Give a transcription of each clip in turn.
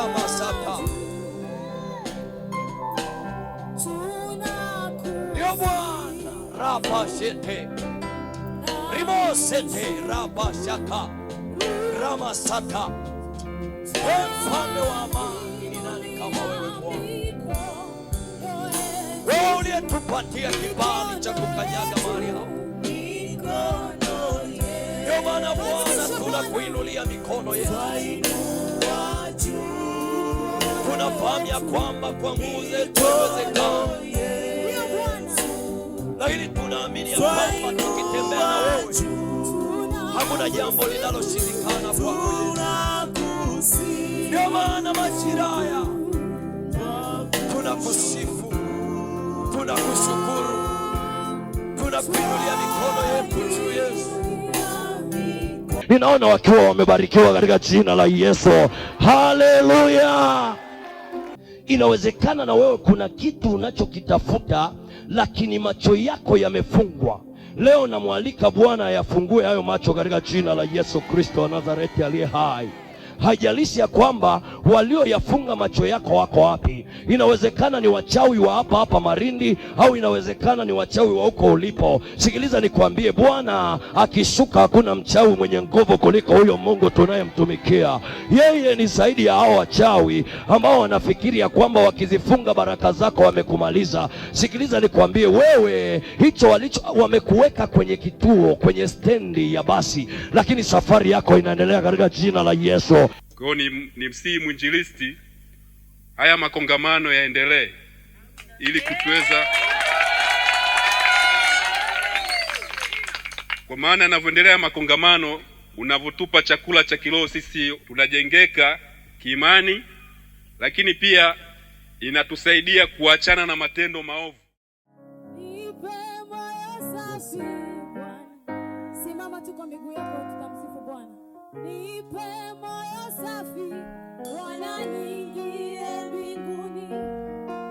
ramasata. Yo Bwana rabashete rimosete rabashaka ramasata. Mfalme wa amani, ni nani kama wewe Bwana? Wewe uliyetupatia kibali cha kukanyaga mahali hapa. Ndio maana Bwana tunakuinulia mikono yetu. Tunafahamu ya kwamba kwa nguvu zetu haiwezekani, lakini tunaamini ya kwamba tukitembea na wewe hakuna jambo linaloshindikana kwako. Ndio maana majira haya tunakusifu, tunakushukuru, tunakuinulia mikono yetu juu Yesu. Ninaona wakiwa wamebarikiwa katika jina la Yesu. Haleluya. Inawezekana na wewe kuna kitu unachokitafuta lakini macho yako yamefungwa. Leo namwalika Bwana ayafungue hayo macho katika jina la Yesu Kristo wa Nazareti aliye hai. Haijalishi ya kwamba walioyafunga macho yako wako wapi. Inawezekana ni wachawi wa hapa Marindi, au inawezekana ni wachawi wa huko ulipo. Sikiliza nikwambie, Bwana akishuka hakuna mchawi mwenye nguvu kuliko huyo Mungu tunayemtumikia. Yeye ni zaidi ya hao wachawi ambao wanafikiri ya kwamba wakizifunga baraka zako wamekumaliza. Sikiliza nikwambie, wewe hicho wamekuweka kwenye kituo, kwenye stendi ya basi, lakini safari yako inaendelea katika jina la Yesu. Kwa hiyo ni msihi mwinjilisti, haya makongamano yaendelee ili kutuweza, kwa maana yanavyoendelea makongamano, unavotupa chakula cha kiroho, sisi tunajengeka kiimani, lakini pia inatusaidia kuachana na matendo maovu. Nipe moyo safi Bwana. Simama tu kwa miguu yako tutamsifu Bwana. Nipe moyo safi Bwana, niingie mbinguni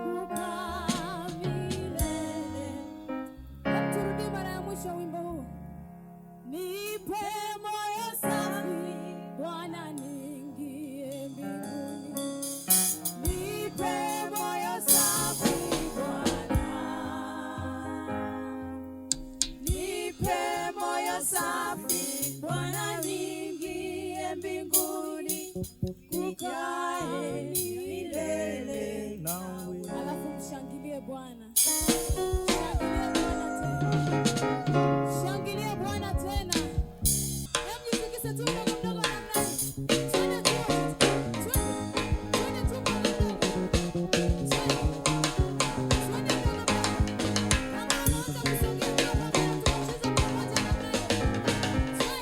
kukaa milele. Turudi mara ya mwisho wimbo huu. Nipe moyo safi Bwana, niingie mbinguni. Nipe moyo safi Bwana. Nipe moyo safi Bwana, niingie mbinguni kukae milele nawe. Alafu mshangilie Bwana. Shangilie Bwana tena. Hebu jitikise tu mdogo mdogo namna hii. Twende tu. Twende tu mdogo mdogo. Twende mdogo mdogo. Kama unaanza kusogea kwa pamoja tunacheza pamoja namna hii.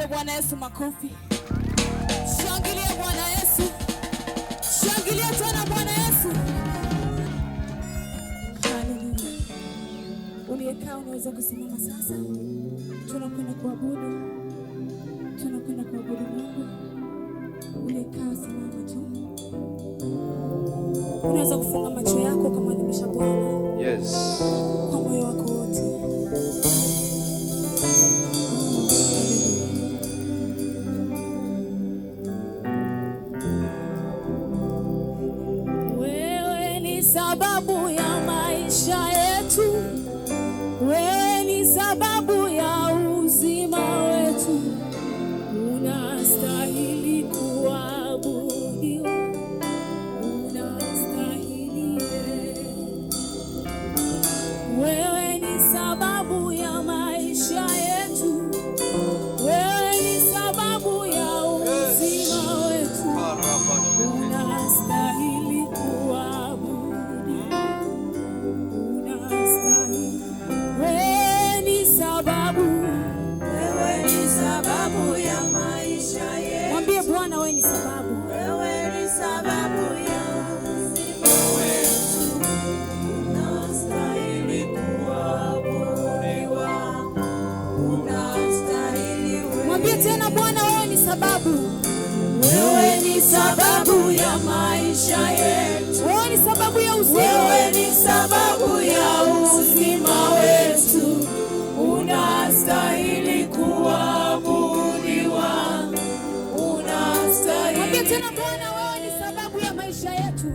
Bwana Yesu makofi. Shangilia Bwana Yesu. Shangilia tena Bwana Yesu. Haleluya. Uliyekaa unaweza kusimama sasa. Tunakwenda kuabudu. Tunakwenda kuabudu Mungu. Uliyekaa simama tu. Unaweza kufunga macho yako kama alimisha Bwana. Yes. Kwa moyo wako wote. Sababu ya maisha yetu, wewe ni sababu ya uzima wetu, unastahili kuabudiwa, unastahili. Wewe ni sababu ya maisha yetu, wewe ni sababu ya uzima wetu, unastahili kuabudiwa. Mwambie Bwana wewe ni sababu. Wewe ni sababu ya uzima wetu. Unastahili kuabudiwa. Unastahili. Mwambie tena Bwana wewe ni sababu. Wewe ni sababu ya maisha yetu. Wewe ni sababu ya uzima. Wewe ni sababu ya uzima wetu. Unastahili kuabudiwa. Mwambie tena Bwana wewe ni sababu ya maisha yetu.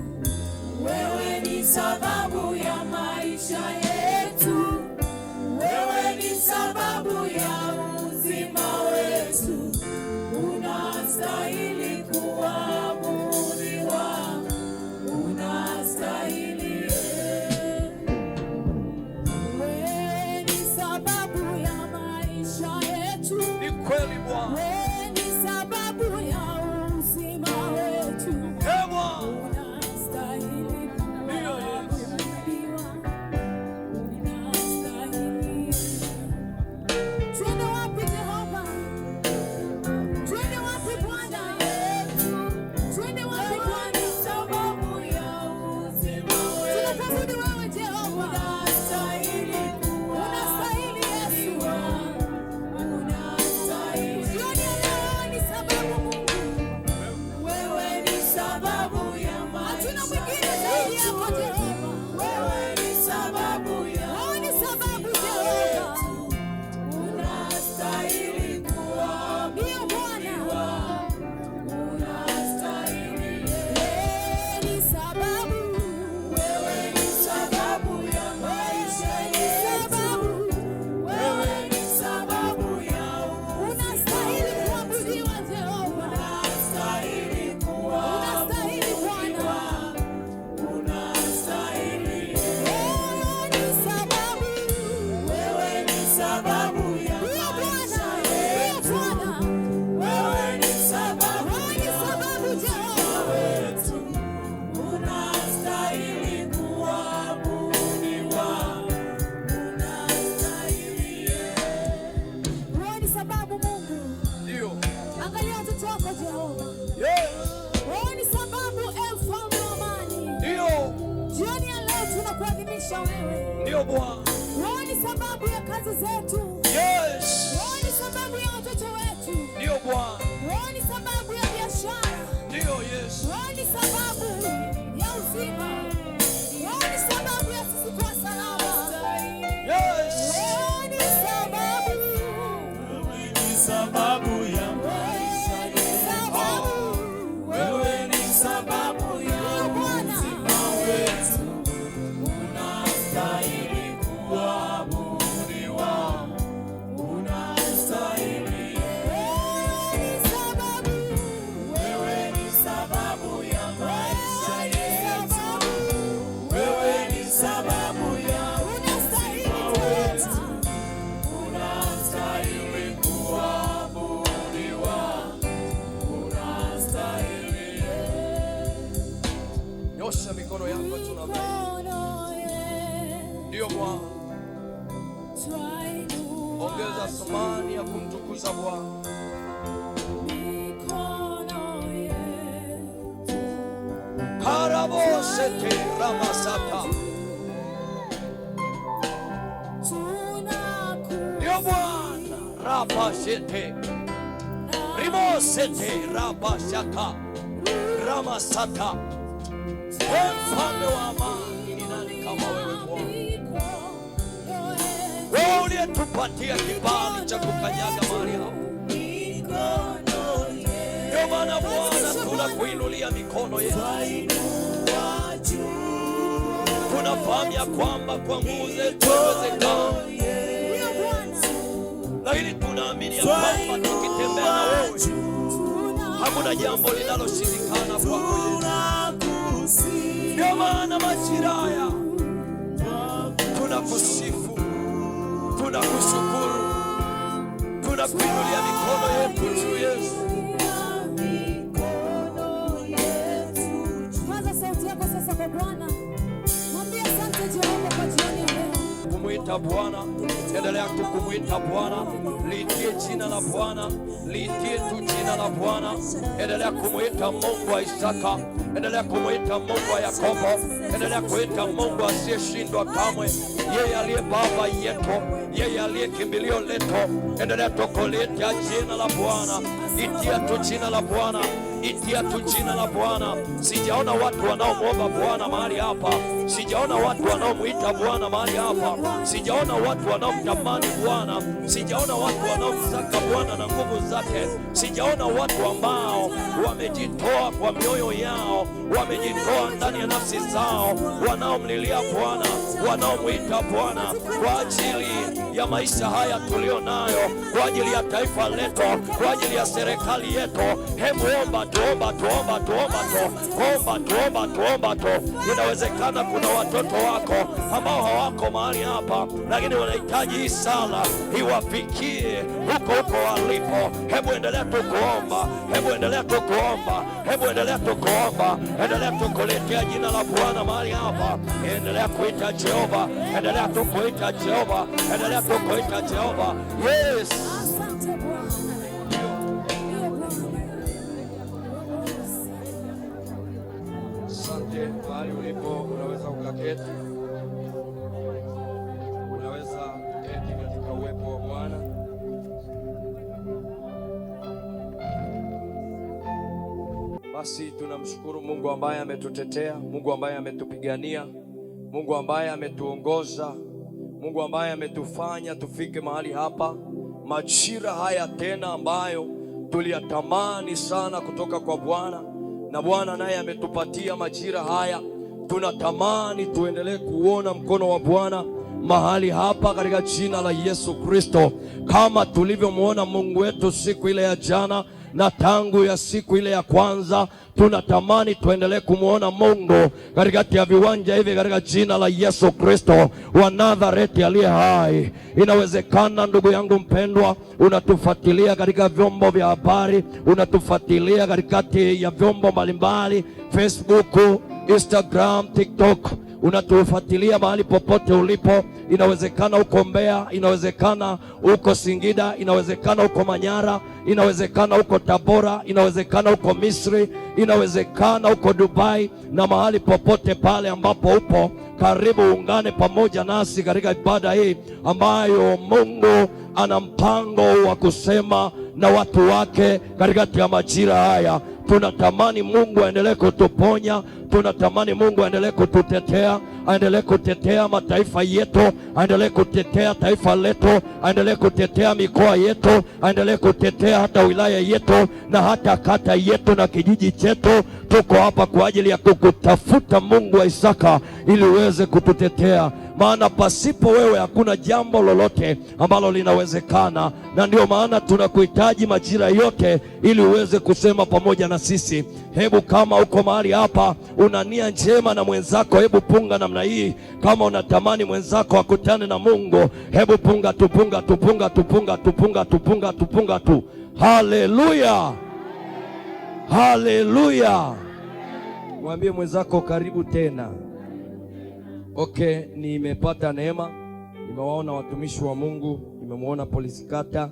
Wewe ni sababu ya maisha yetu. Wewe ni sababu ya uzima wetu. Unastahili kuabudiwa. Unastahili. Wewe ni sababu ya maisha yetu. Ni kweli Bwana. Wewe ni sababu ya uzima wetu. watoto wako Jehova. Yes. Wewe ni sababu mfalme wa amani. Ndio. Jioni ya leo tunakuadhimisha wewe. Ndio Bwana. Wewe ni sababu ya kazi zetu. Yes. Wewe ni sababu ya watoto wetu. Ndio Bwana. Wewe ni sababu ya biashara. Ndio Yesu. Wewe ni sababu ya uzima. Wewe ni sababu ya sisi kuwa salama. Yes. Wewe ni sababu. Wewe ni sababu ya maisha yetu. Wewe ni sababu ya uzima wetu. Unastahili kuabudiwa. Unastahili. Wewe ni sababu ya maisha yetu. Wewe ni sababu ya uzima wetu. Unastahili kuabudiwa. Unastahili. Nyosha mikono yako tunaomba. Ndio Bwana. Ongeza thamani ya kumtukuza Bwana. Karabosete ramasata. Ndio Bwana. Rabashete. Rimosete rabashaka. Ramasata. Mfalme wa amani, ni nani kama wewe Bwana? Wewe uliyetupatia kibali cha kukanyaga mahali hapa. Ndio maana Bwana tunakuinulia mikono yetu. Tunafahamu ya kwamba kwa nguvu zetu haiwezekani, lakini tunaamini ya kwamba tukitembea na wewe hakuna jambo linaloshindikana kwako Yesu. Ndio maana majira haya tunakusifu, tunakushukuru, tunakuinulia mikono yetu juu Yesu. Paza sauti yako sasa kwa Bwana. Mwambie asante Jehova kwa jioni ya leo. Kumuita Bwana, endelea tu kumuita Bwana. Liitie jina la Bwana, liitie tu jina la Bwana. Endelea kumuita Mungu wa Isaka, endelea kumuita Mungu wa Yakobo, endelea kuita Mungu asiyeshindwa kamwe, yeye aliye baba yetu, yeye aliye kimbilio letu. Endelea tu kuliita jina la Bwana, itia tu jina la Bwana, itia tu jina la Bwana. Sijaona watu wanaomwomba Bwana mahali hapa, sijaona watu wanaomuita Bwana mahali hapa, sijaona watu wanaomtamani Bwana, sijaona watu wanaomsaka Bwana na nguvu zake, sijaona watu ambao wamejitoa kwa mioyo yao, wamejitoa ndani ya nafsi zao, wanaomlilia Bwana, wanaomuita Bwana kwa ajili ya maisha haya tulio nayo, kwa ajili ya taifa letu, kwa ajili ya serikali yetu. Hebu omba tu. Inawezekana kuna watoto wako ambao hawako mahali hapa, lakini wanahitaji hii sala iwafikie huko walipo. Hebu endelea tu kuomba, endelea tu kuletea jina la Bwana mahali hapa. Endelea kuita Jehova, endelea tu kuita Jehova. Yes. Asante Bwana. Asante. Mahali ulipo unaweza ukaketi, unaweza kuketi katika uwepo wa Bwana. Basi tunamshukuru Mungu ambaye ametutetea, Mungu ambaye ametupigania, Mungu ambaye ametuongoza, Mungu ambaye ametufanya tufike mahali hapa, majira haya tena ambayo tuliyatamani sana kutoka kwa Bwana, na Bwana naye ametupatia majira haya. Tunatamani tuendelee kuona mkono wa Bwana mahali hapa katika jina la Yesu Kristo, kama tulivyomwona Mungu wetu siku ile ya jana na tangu ya siku ile ya kwanza. Tunatamani tuendelee kumwona Mungu katikati ya viwanja hivi katika jina la Yesu Kristo wa Nazareti aliye hai. Inawezekana ndugu yangu mpendwa, unatufuatilia katika vyombo vya habari, unatufuatilia katikati ya vyombo mbalimbali, Facebook, Instagram, TikTok. unatufuatilia mahali popote ulipo. Inawezekana uko Mbeya, inawezekana uko Singida, inawezekana uko Manyara, inawezekana uko Tabora, inawezekana uko Misri, inawezekana uko Dubai, na mahali popote pale ambapo upo, karibu ungane pamoja nasi katika ibada hii ambayo Mungu ana mpango wa kusema na watu wake katikati ya majira haya. Tunatamani Mungu aendelee kutuponya, tunatamani Mungu aendelee kututetea, aendelee kutetea mataifa yetu, aendelee kutetea taifa letu, aendelee kutetea mikoa yetu, aendelee kutetea hata wilaya yetu na hata kata yetu na kijiji chetu. Tuko hapa kwa ajili ya kukutafuta Mungu wa Isaka ili uweze kututetea, maana pasipo wewe hakuna jambo lolote ambalo linawezekana, na ndio maana tunakuhitaji majira yote ili uweze kusema pamoja na sisi. Hebu kama uko mahali hapa una nia njema na mwenzako, hebu punga namna hii. Kama unatamani mwenzako akutane na Mungu, hebu punga tu, punga tu, punga tu, punga tu, punga tu, punga tu, punga tu. Haleluya, haleluya. Mwambie mwenzako karibu tena. Okay, nimepata neema, nimewaona watumishi wa Mungu, nimemwona polisi kata,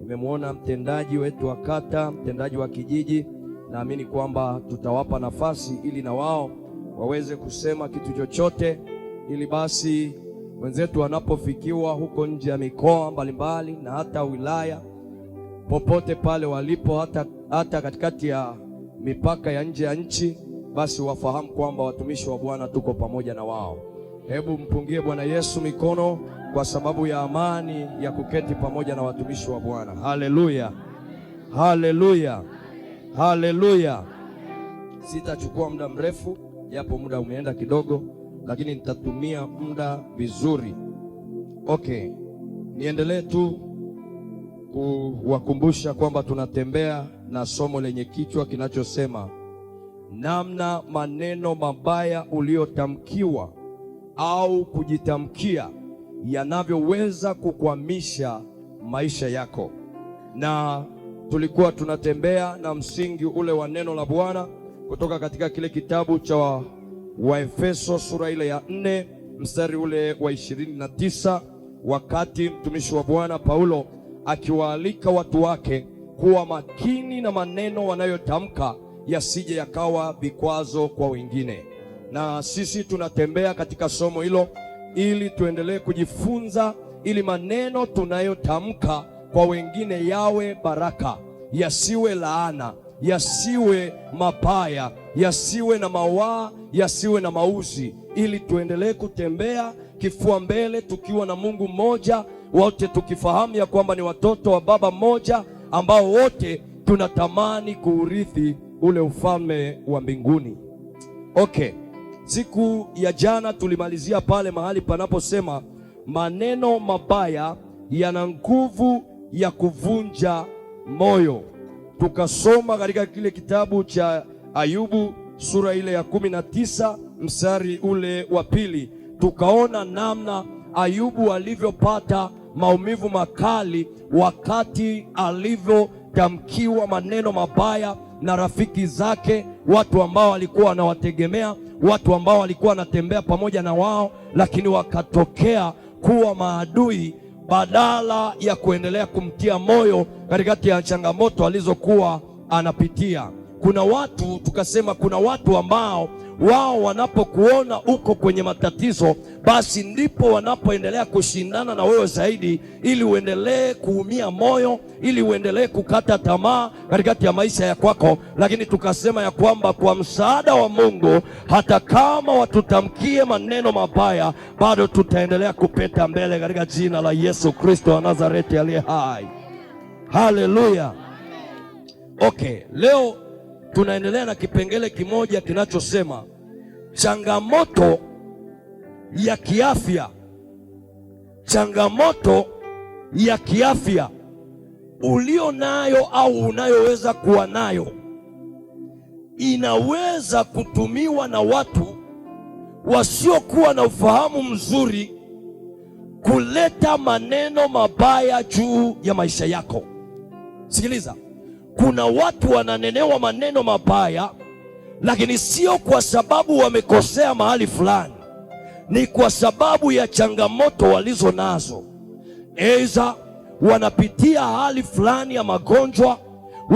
nimemwona mtendaji wetu wa kata, mtendaji wa kijiji. Naamini kwamba tutawapa nafasi ili na wao waweze kusema kitu chochote, ili basi wenzetu wanapofikiwa huko nje ya mikoa mbalimbali na hata wilaya popote pale walipo, hata katikati ya mipaka ya nje ya nchi, basi wafahamu kwamba watumishi wa Bwana tuko pamoja na wao. Hebu mpungie Bwana Yesu mikono kwa sababu ya amani ya kuketi pamoja na watumishi wa Bwana. Haleluya, haleluya, haleluya. Sitachukua muda mrefu, japo muda umeenda kidogo, lakini nitatumia muda vizuri. Okay, niendelee tu kuwakumbusha kwamba tunatembea na somo lenye kichwa kinachosema namna maneno mabaya uliyotamkiwa au kujitamkia yanavyoweza kukwamisha maisha yako. Na tulikuwa tunatembea na msingi ule wa neno la Bwana kutoka katika kile kitabu cha Waefeso sura ile ya 4 mstari ule wa 29, wakati mtumishi wa Bwana Paulo akiwaalika watu wake kuwa makini na maneno wanayotamka yasije yakawa vikwazo kwa wengine. Na sisi tunatembea katika somo hilo ili tuendelee kujifunza, ili maneno tunayotamka kwa wengine yawe baraka, yasiwe laana, yasiwe mabaya, yasiwe na mawaa, yasiwe na mauzi, ili tuendelee kutembea kifua mbele tukiwa na Mungu mmoja, wote tukifahamu ya kwamba ni watoto wa baba mmoja ambao wote tunatamani kuurithi ule ufalme wa mbinguni. Okay, siku ya jana tulimalizia pale mahali panaposema maneno mabaya yana nguvu ya kuvunja moyo. Tukasoma katika kile kitabu cha Ayubu sura ile ya 19 mstari ule wa 2, tukaona namna Ayubu alivyopata maumivu makali wakati alivyotamkiwa maneno mabaya na rafiki zake, watu ambao walikuwa wanawategemea, watu ambao walikuwa wanatembea pamoja na wao, lakini wakatokea kuwa maadui badala ya kuendelea kumtia moyo katikati ya changamoto alizokuwa anapitia. Kuna watu, tukasema kuna watu ambao wao wanapokuona uko kwenye matatizo, basi ndipo wanapoendelea kushindana na wewe zaidi, ili uendelee kuumia moyo, ili uendelee kukata tamaa katikati ya maisha ya kwako. Lakini tukasema ya kwamba kwa msaada wa Mungu, hata kama watutamkie maneno mabaya, bado tutaendelea kupeta mbele katika jina la Yesu Kristo wa Nazareti aliye hai. Haleluya. Okay, leo tunaendelea na kipengele kimoja kinachosema changamoto ya kiafya. Changamoto ya kiafya ulio nayo au unayoweza kuwa nayo inaweza kutumiwa na watu wasiokuwa na ufahamu mzuri kuleta maneno mabaya juu ya maisha yako. Sikiliza, kuna watu wananenewa maneno mabaya, lakini sio kwa sababu wamekosea mahali fulani. ni kwa sababu ya changamoto walizo nazo. Aidha wanapitia hali fulani ya magonjwa,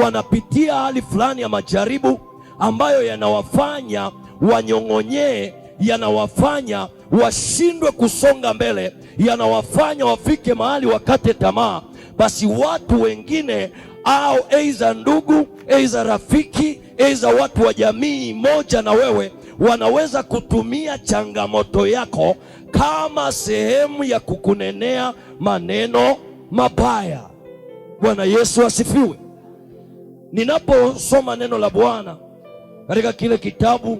wanapitia hali fulani ya majaribu ambayo yanawafanya wanyong'onyee, yanawafanya washindwe kusonga mbele, yanawafanya wafike mahali wakate tamaa. Basi watu wengine au aidha ndugu, aidha rafiki, aidha watu wa jamii moja na wewe, wanaweza kutumia changamoto yako kama sehemu ya kukunenea maneno mabaya. Bwana Yesu asifiwe. Ninaposoma neno la Bwana katika kile kitabu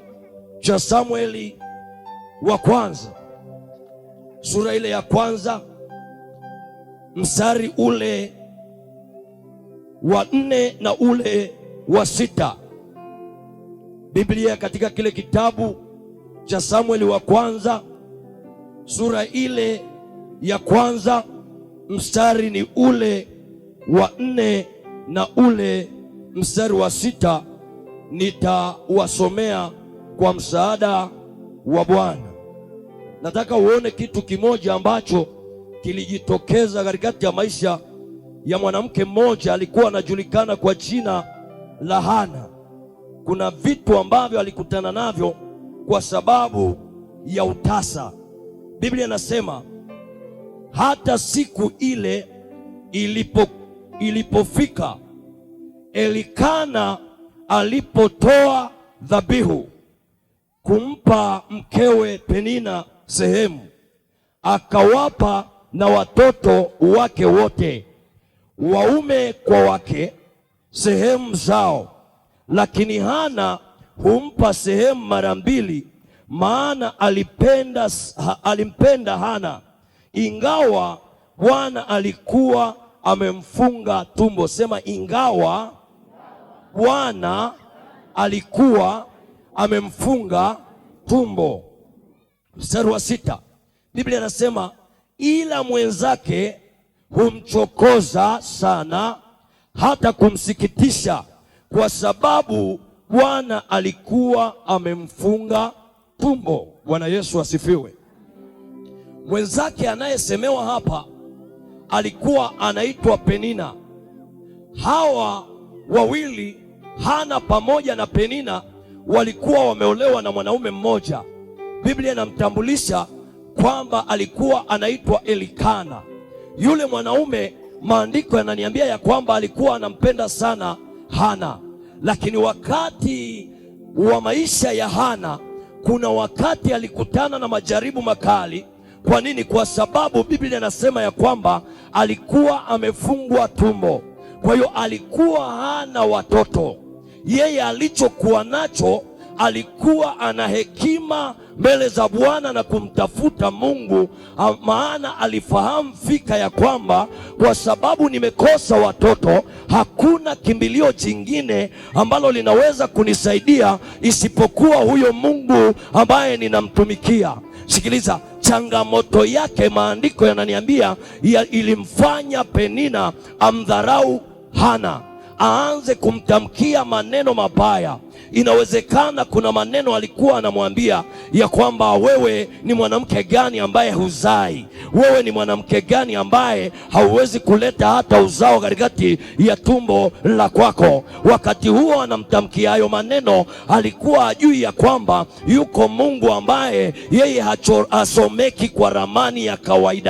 cha Samueli wa kwanza, sura ile ya kwanza, mstari ule wa 4 na ule wa 6. Biblia katika kile kitabu cha Samueli wa kwanza, sura ile ya kwanza, mstari ni ule wa 4 na ule mstari wa 6. Nitawasomea kwa msaada wa Bwana. Nataka uone kitu kimoja ambacho kilijitokeza katikati ya maisha ya mwanamke mmoja. Alikuwa anajulikana kwa jina la Hana. Kuna vitu ambavyo alikutana navyo kwa sababu ya utasa. Biblia inasema hata siku ile ilipofika, Elikana alipotoa dhabihu kumpa mkewe Penina sehemu, akawapa na watoto wake wote, waume kwa wake, sehemu zao. Lakini Hana humpa sehemu mara mbili, maana alimpenda Hana, ingawa Bwana alikuwa amemfunga tumbo. Sema, ingawa Bwana alikuwa amemfunga tumbo. Mstari wa 6, Biblia inasema ila mwenzake humchokoza sana hata kumsikitisha, kwa sababu Bwana alikuwa amemfunga tumbo. Bwana Yesu asifiwe. Mwenzake anayesemewa hapa alikuwa anaitwa Penina. Hawa wawili, Hana pamoja na Penina, walikuwa wameolewa na mwanaume mmoja. Biblia inamtambulisha kwamba alikuwa anaitwa Elikana. Yule mwanaume, maandiko yananiambia ya kwamba alikuwa anampenda sana Hana, lakini wakati wa maisha ya Hana, kuna wakati alikutana na majaribu makali. Kwa nini? Kwa sababu Biblia inasema ya kwamba alikuwa amefungwa tumbo. Kwa hiyo alikuwa hana watoto. Yeye alichokuwa nacho, alikuwa ana hekima mbele za Bwana na kumtafuta Mungu, maana alifahamu fika ya kwamba kwa sababu nimekosa watoto, hakuna kimbilio jingine ambalo linaweza kunisaidia isipokuwa huyo Mungu ambaye ninamtumikia. Sikiliza, changamoto yake, maandiko yananiambia ilimfanya Penina amdharau Hana, aanze kumtamkia maneno mabaya. Inawezekana kuna maneno alikuwa anamwambia ya kwamba wewe ni mwanamke gani ambaye huzai, wewe ni mwanamke gani ambaye hauwezi kuleta hata uzao katikati ya tumbo la kwako. Wakati huo anamtamkia hayo maneno, alikuwa ajui ya kwamba yuko Mungu ambaye yeye hasomeki kwa ramani ya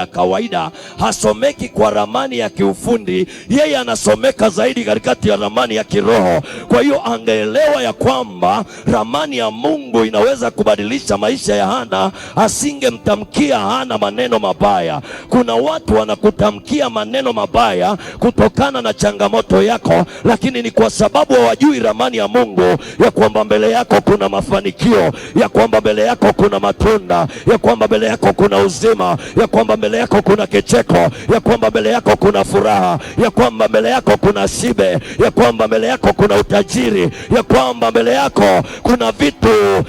kawaida, hasomeki kwa ramani ya kiufundi, yeye anasomeka zaidi katikati ya ramani ya kiroho. Kwa hiyo angeelewa ya kwamba ramani ya Mungu inaweza kubadilisha maisha ya Hana, asingemtamkia Hana maneno mabaya. Kuna watu wanakutamkia maneno mabaya kutokana na changamoto yako, lakini ni kwa sababu hawajui ramani ya Mungu, ya kwamba mbele yako kuna mafanikio, ya kwamba mbele yako kuna matunda, ya kwamba mbele yako kuna uzima, ya kwamba mbele yako kuna kicheko, ya kwamba mbele yako kuna furaha, ya kwamba mbele yako kuna shibe. ya kwamba mbele yako kuna utajiri, ya kwamba mbele yako kuna vitu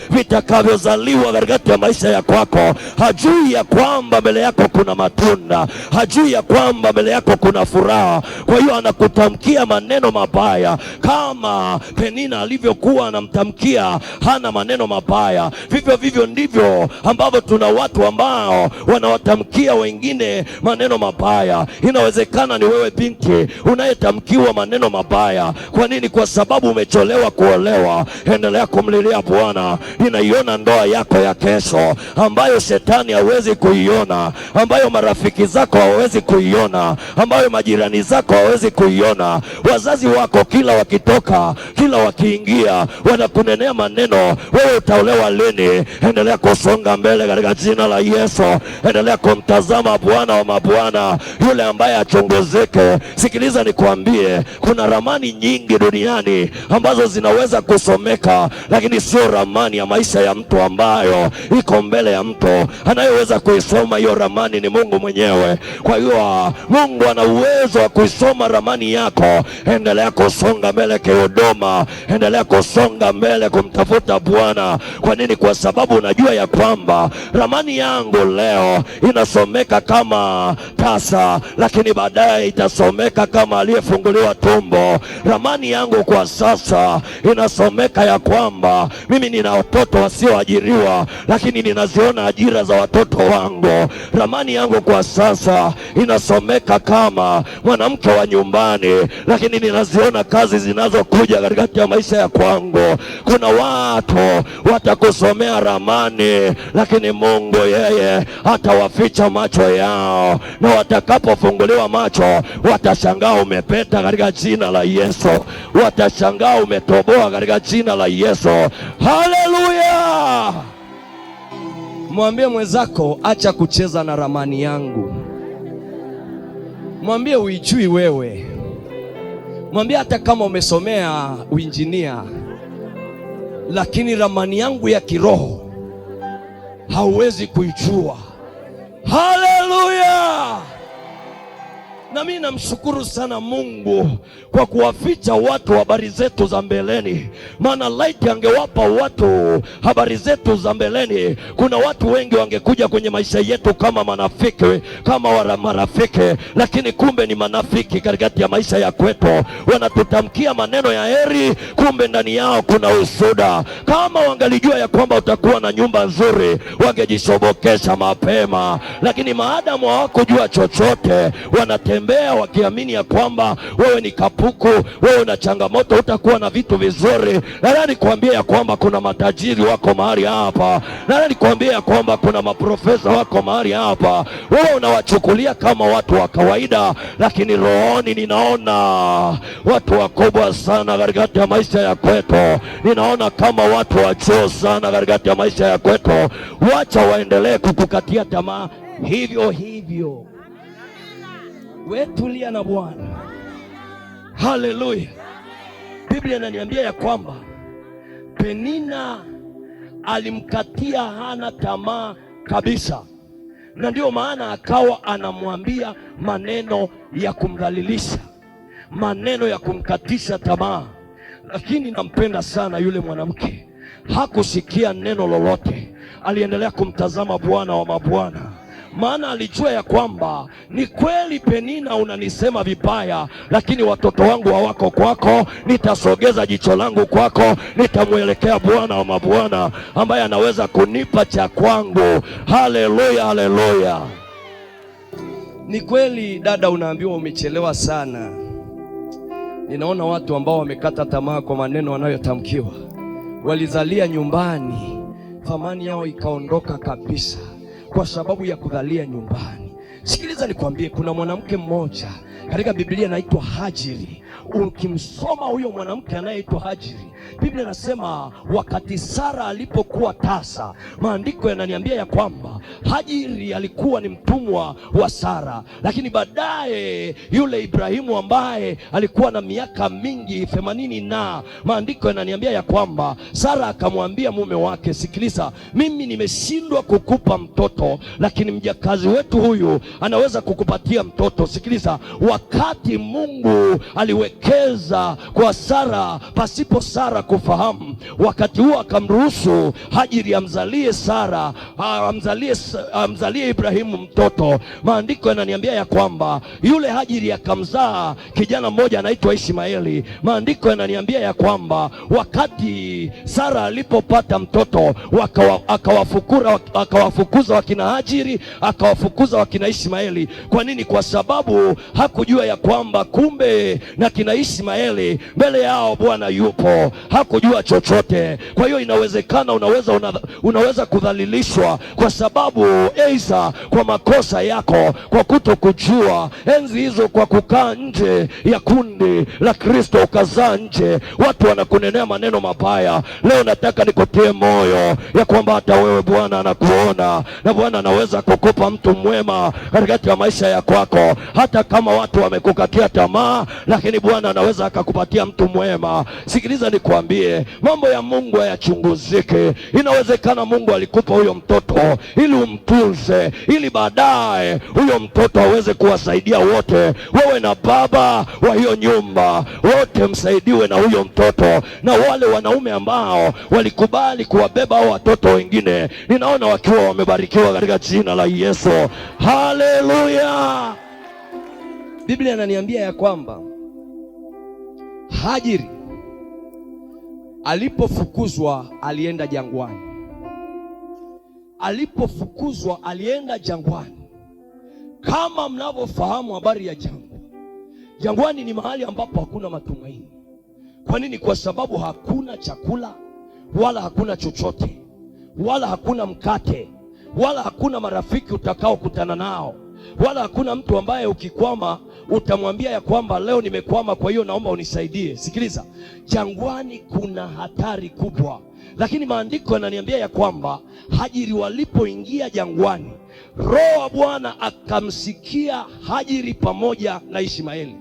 vitakavyozaliwa katikati ya maisha ya kwako. Hajui ya kwamba mbele yako kuna matunda, hajui ya kwamba mbele yako kuna furaha. Kwa hiyo anakutamkia maneno mabaya. Kama Penina alivyokuwa anamtamkia Hana maneno mabaya, vivyo ndivyo ambavyo tuna watu ambao wanawatamkia wengine maneno mabaya. Inawezekana ni wewe binti unayetamkiwa maneno mabaya. Kwa nini? Kwa sababu umecholewa kuolewa. Endelea kumlilia Bwana. Inaiona ndoa yako ya kesho ambayo shetani hawezi kuiona, ambayo marafiki zako hawezi kuiona, ambayo majirani zako hawezi kuiona. Wazazi wako kila wakitoka, kila wakiingia, wanakunenea maneno, wewe utaolewa lini? Endelea kusonga mbele katika jina la Yesu. Endelea kumtazama Bwana wa mabwana, yule ambaye achongozeke. Sikiliza nikwambie, kuna ramani nyingi duniani ambazo zinaweza kusomeka, lakini sio ramani ya maisha ya mtu ambayo iko mbele ya mtu. Anayeweza kuisoma hiyo ramani ni Mungu mwenyewe. Kwa hiyo Mungu ana uwezo wa kuisoma ramani yako. Endelea kusonga mbele kihuduma, endelea kusonga mbele kumtafuta Bwana. Kwa nini? Kwa sababu unajua ya kwamba ramani yangu leo inasomeka kama tasa, lakini baadaye itasomeka kama aliyefunguliwa tumbo. Ramani yangu kwa sasa inasomeka ya kwamba mimi nina watoto wasioajiriwa, lakini ninaziona ajira za watoto wangu. Ramani yangu kwa sasa inasomeka kama mwanamke wa nyumbani, lakini ninaziona kazi zinazokuja katikati ya maisha ya kwangu. Kuna watu watakusomea ramani, lakini Mungu yeye atawaficha macho yao, na watakapofunguliwa macho watashangaa umepeta katika jina la Yesu. Watashangaa umetoboa katika jina la Yesu. Haleluya! Mwambie mwenzako, acha kucheza na ramani yangu. Mwambie uijui wewe. Mwambie hata kama umesomea uinjinia, lakini ramani yangu ya kiroho hauwezi kuijua. Haleluya! Na mimi namshukuru sana Mungu kwa kuwaficha watu habari zetu za mbeleni. Maana laiti angewapa watu habari zetu za mbeleni, kuna watu wengi wangekuja kwenye maisha yetu kama manafiki, kama marafiki, lakini kumbe ni manafiki katikati ya maisha ya kwetu. Wanatutamkia maneno ya heri, kumbe ndani yao kuna usuda. Kama wangalijua ya kwamba utakuwa na nyumba nzuri, wangejishobokesha mapema. Lakini maadamu hawakujua chochote, wanatembea wakiamini ya kwamba wewe ni kapuku, wewe una changamoto, utakuwa na vitu vizuri. Na nikwambia ya kwamba kuna matajiri wako mahali hapa, na nikwambia ya kwamba kuna maprofesa wako mahali hapa. Wewe unawachukulia kama watu wa kawaida, lakini rohoni ninaona watu wakubwa sana katikati ya maisha ya kwetu. Ninaona kama watu wa juu sana katikati ya maisha ya kwetu. Wacha waendelee kukukatia tamaa hivyo. We tulia na Bwana. Haleluya! Biblia inaniambia ya kwamba Penina alimkatia Hana tamaa kabisa, na ndio maana akawa anamwambia maneno ya kumdhalilisha, maneno ya kumkatisha tamaa. Lakini nampenda sana yule mwanamke, hakusikia neno lolote. Aliendelea kumtazama Bwana wa mabwana, maana alijua ya kwamba ni kweli Penina unanisema vibaya, lakini watoto wangu hawako kwako. Nitasogeza jicho langu kwako, nitamwelekea Bwana wa mabwana ambaye anaweza kunipa cha kwangu. Haleluya, haleluya. Ni kweli dada, unaambiwa umechelewa sana. Ninaona watu ambao wamekata tamaa kwa maneno wanayotamkiwa. Walizalia nyumbani, thamani yao ikaondoka kabisa kwa sababu ya kudhalia nyumbani. Sikiliza nikwambie, kuna mwanamke mmoja katika Biblia anaitwa Hajiri. Ukimsoma huyo mwanamke anayeitwa Hajiri, Biblia inasema wakati Sara alipokuwa tasa, maandiko yananiambia ya kwamba Hajiri alikuwa ni mtumwa wa Sara. Lakini baadaye yule Ibrahimu ambaye alikuwa na miaka mingi 80, na maandiko yananiambia ya kwamba Sara akamwambia mume wake, sikiliza, mimi nimeshindwa kukupa mtoto, lakini mjakazi wetu huyu anaweza kukupatia mtoto. Sikiliza, wakati Mungu aliweka akamwelekeza kwa Sara pasipo Sara kufahamu. Wakati huo akamruhusu Hajiri amzalie Sara, amzalie Ibrahimu mtoto. Maandiko yananiambia ya kwamba yule Hajiri akamzaa kijana mmoja anaitwa Ishmaeli. Maandiko yananiambia ya kwamba wakati Sara alipopata mtoto akawafukuza wakina Hajiri, akawafukuza wakina Ishmaeli. Kwa nini? Kwa sababu hakujua ya kwamba kumbe na kina Ishmaeli mbele yao Bwana yupo. Hakujua chochote. Kwa hiyo inawezekana unaweza kudhalilishwa kwa sababu aidha kwa makosa yako, kwa kutokujua. Enzi hizo kwa kukaa nje ya kundi la Kristo ukazaa nje, watu wanakunenea maneno mabaya. Leo nataka nikutie moyo ya kwamba hata wewe Bwana anakuona, na Bwana anaweza kukupa mtu mwema katikati ya maisha ya kwako. Hata kama watu wamekukatia tamaa, lakini Bwana anaweza akakupatia mtu mwema. Sikiliza nikwambie, mambo ya Mungu hayachunguziki. Inawezekana Mungu alikupa huyo mtoto ili umtunze, ili baadaye huyo mtoto aweze kuwasaidia wote. Wewe na baba wa hiyo nyumba wote msaidiwe na huyo mtoto. Na wale wanaume ambao walikubali kuwabeba hao watoto wengine, ninaona wakiwa wamebarikiwa katika jina la Yesu. Haleluya! Biblia inaniambia ya kwamba Hajiri alipofukuzwa alienda jangwani. Alipofukuzwa alienda jangwani. Kama mnavyofahamu habari ya jangwa, jangwani ni mahali ambapo hakuna matumaini. Kwa nini? Kwa sababu hakuna chakula, wala hakuna chochote, wala hakuna mkate, wala hakuna marafiki utakaokutana nao, wala hakuna mtu ambaye ukikwama utamwambia ya kwamba leo nimekwama, kwa hiyo naomba unisaidie. Sikiliza, jangwani kuna hatari kubwa. Lakini maandiko yananiambia ya kwamba Hajiri walipoingia jangwani, Roho wa Bwana akamsikia Hajiri pamoja na Ishmaeli.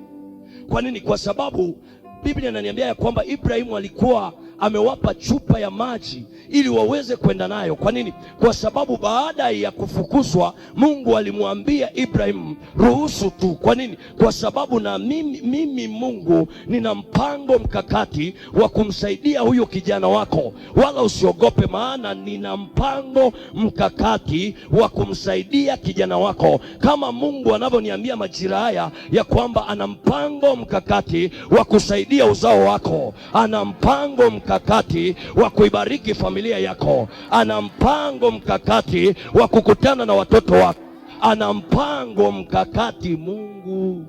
Kwa nini? Kwa sababu Biblia inaniambia ya kwamba Ibrahimu alikuwa amewapa chupa ya maji ili waweze kwenda nayo. Kwa nini? Kwa sababu baada ya kufukuzwa Mungu alimwambia Ibrahimu, ruhusu tu. Kwa nini? Kwa sababu na mimi Mungu nina mpango mkakati wa kumsaidia huyo kijana wako, wala usiogope, maana nina mpango mkakati wa kumsaidia kijana wako. Kama Mungu anavyoniambia majira haya ya kwamba ana mpango mkakati wa kusaidia uzao wako, ana mpango mkakati wa kuibariki familia yako, ana mpango mkakati wa kukutana na watoto wako, ana mpango mkakati Mungu.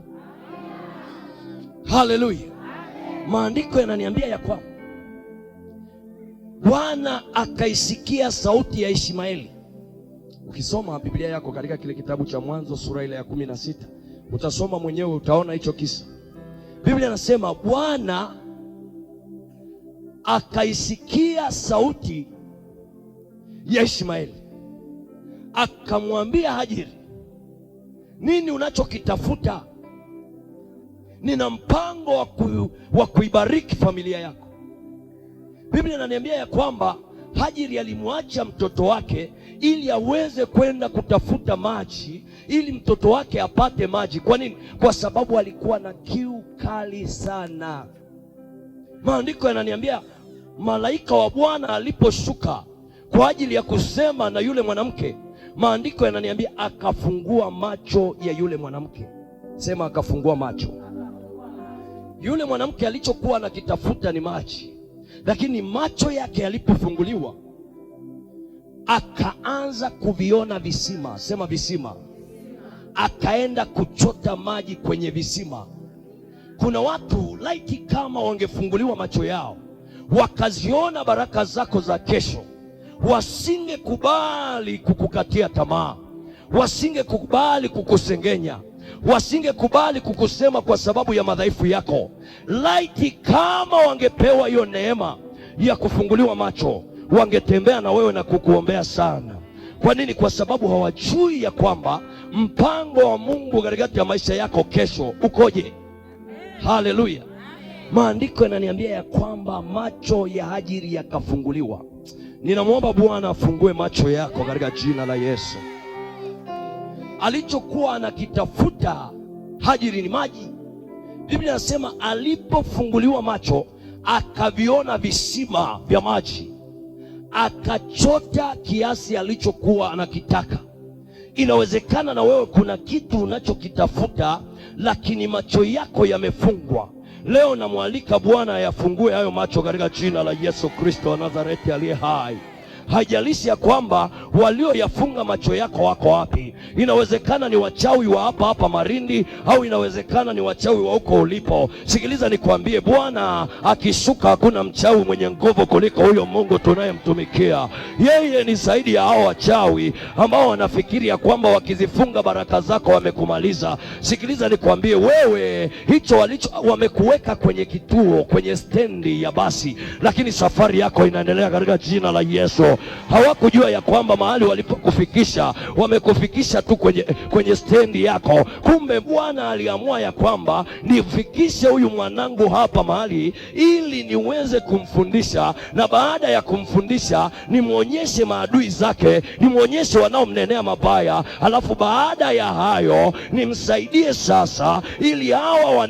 Haleluya! Maandiko yananiambia ya kwamba Bwana akaisikia sauti ya Ishmaeli. Ukisoma Biblia yako katika kile kitabu cha Mwanzo sura ile ya 16, utasoma mwenyewe, utaona hicho kisa. Biblia inasema Bwana akaisikia sauti ya Ishmaeli, akamwambia Hajiri, nini unachokitafuta? Nina mpango wa kuibariki familia yako. Biblia inaniambia ya kwamba Hajiri alimwacha mtoto wake ili aweze kwenda kutafuta maji, ili mtoto wake apate maji. Kwa nini? Kwa sababu alikuwa na kiu kali sana. Maandiko yananiambia malaika wa Bwana aliposhuka kwa ajili ya kusema na yule mwanamke, maandiko yananiambia akafungua macho ya yule mwanamke. Sema akafungua macho. Yule mwanamke alichokuwa anakitafuta ni maji, lakini macho yake yalipofunguliwa akaanza kuviona visima. Sema visima. Akaenda kuchota maji kwenye visima. Kuna watu laiti kama wangefunguliwa macho yao wakaziona baraka zako za kesho, wasingekubali kukukatia tamaa, wasingekubali kukusengenya, wasingekubali kukusema kwa sababu ya madhaifu yako. Laiti kama wangepewa hiyo neema ya kufunguliwa macho, wangetembea na wewe na kukuombea sana. Kwa nini? Kwa sababu hawajui ya kwamba mpango wa Mungu katikati ya maisha yako kesho ukoje. Haleluya! Maandiko yananiambia ya kwamba macho ya Hajiri yakafunguliwa. Ninamwomba Bwana afungue macho yako katika jina la Yesu. Alichokuwa anakitafuta Hajiri ni maji. Biblia inasema alipofunguliwa macho akaviona visima vya maji, akachota kiasi alichokuwa anakitaka. Inawezekana na wewe kuna kitu unachokitafuta, lakini macho yako yamefungwa. Leo namwalika Bwana ayafungue hayo macho katika jina la Yesu Kristo wa Nazareti aliye hai. Haijalishi ya kwamba walioyafunga macho yako wako wapi. Inawezekana ni wachawi wa hapa Marindi, au inawezekana ni wachawi wa huko ulipo. Sikiliza nikwambie, Bwana akishuka hakuna mchawi mwenye nguvu kuliko huyo Mungu tunayemtumikia. Yeye ni zaidi ya hao wachawi ambao wanafikiria kwamba wakizifunga baraka zako wamekumaliza. Sikiliza nikwambie, wewe hicho wamekuweka kwenye kituo, kwenye stendi ya basi, lakini safari yako inaendelea katika jina la Yesu. Hawakujua ya kwamba mahali walipokufikisha wamekufikisha tu kwenye stendi yako. Kumbe Bwana aliamua ya kwamba nifikishe huyu mwanangu hapa mahali ili niweze kumfundisha, na baada ya kumfundisha nimwonyeshe maadui zake, nimwonyeshe wanaomnenea mabaya, alafu baada ya hayo nimsaidie sasa ili hawa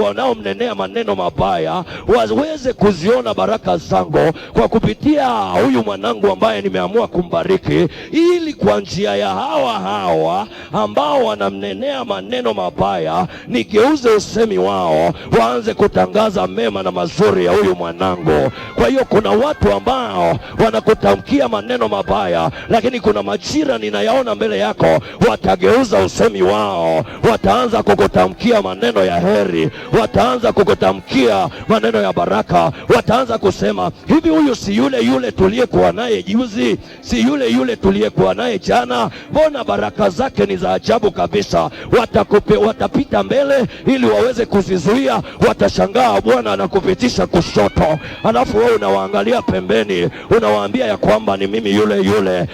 wanaomnenea maneno mabaya waweze kuziona baraka zangu kwa kupitia huyu mwanangu ambaye nimeamua kumbariki, ili kwa njia ya hawa ambao wanamnenea maneno mabaya nigeuze usemi wao, waanze kutangaza mema na mazuri ya huyu mwanangu. Kwa hiyo kuna watu ambao wanakutamkia maneno mabaya, lakini kuna majira ninayaona mbele yako, watageuza usemi wao, wataanza kukutamkia maneno ya heri, wataanza kukutamkia maneno ya baraka, wataanza kusema hivi, huyu si yule tuliyekuwa naye juzi, si yule tuliyekuwa naye jana, mbona baraka zake ni za ajabu kabisa. Watapita mbele ili waweze kuzizuia, watashangaa Bwana anakupitisha kushoto, alafu wewe unawaangalia pembeni, unawaambia ya kwamba ni mimi yule.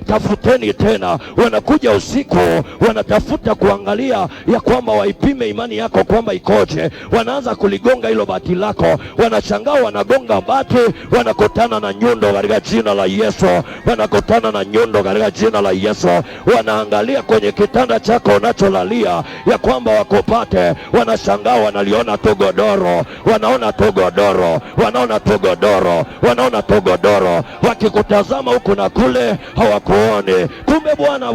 Tafuteni tena. Wanakuja usiku, wanatafuta kuangalia ya kwamba waipime imani yako kwamba ikoje. Wanaanza kuligonga hilo bati lako, wanashangaa wanagonga bati, wanakutana na nyundo katika jina la Yesu. Wanakutana na nyundo katika jina la Yesu. Wanaangalia kwenye kitanda chako unacholalia ya kwamba wakupate, wanashangaa wanaliona tu godoro, wanaona godoro, wakikutazama huku na kule hawakuoni. Kumbe Bwana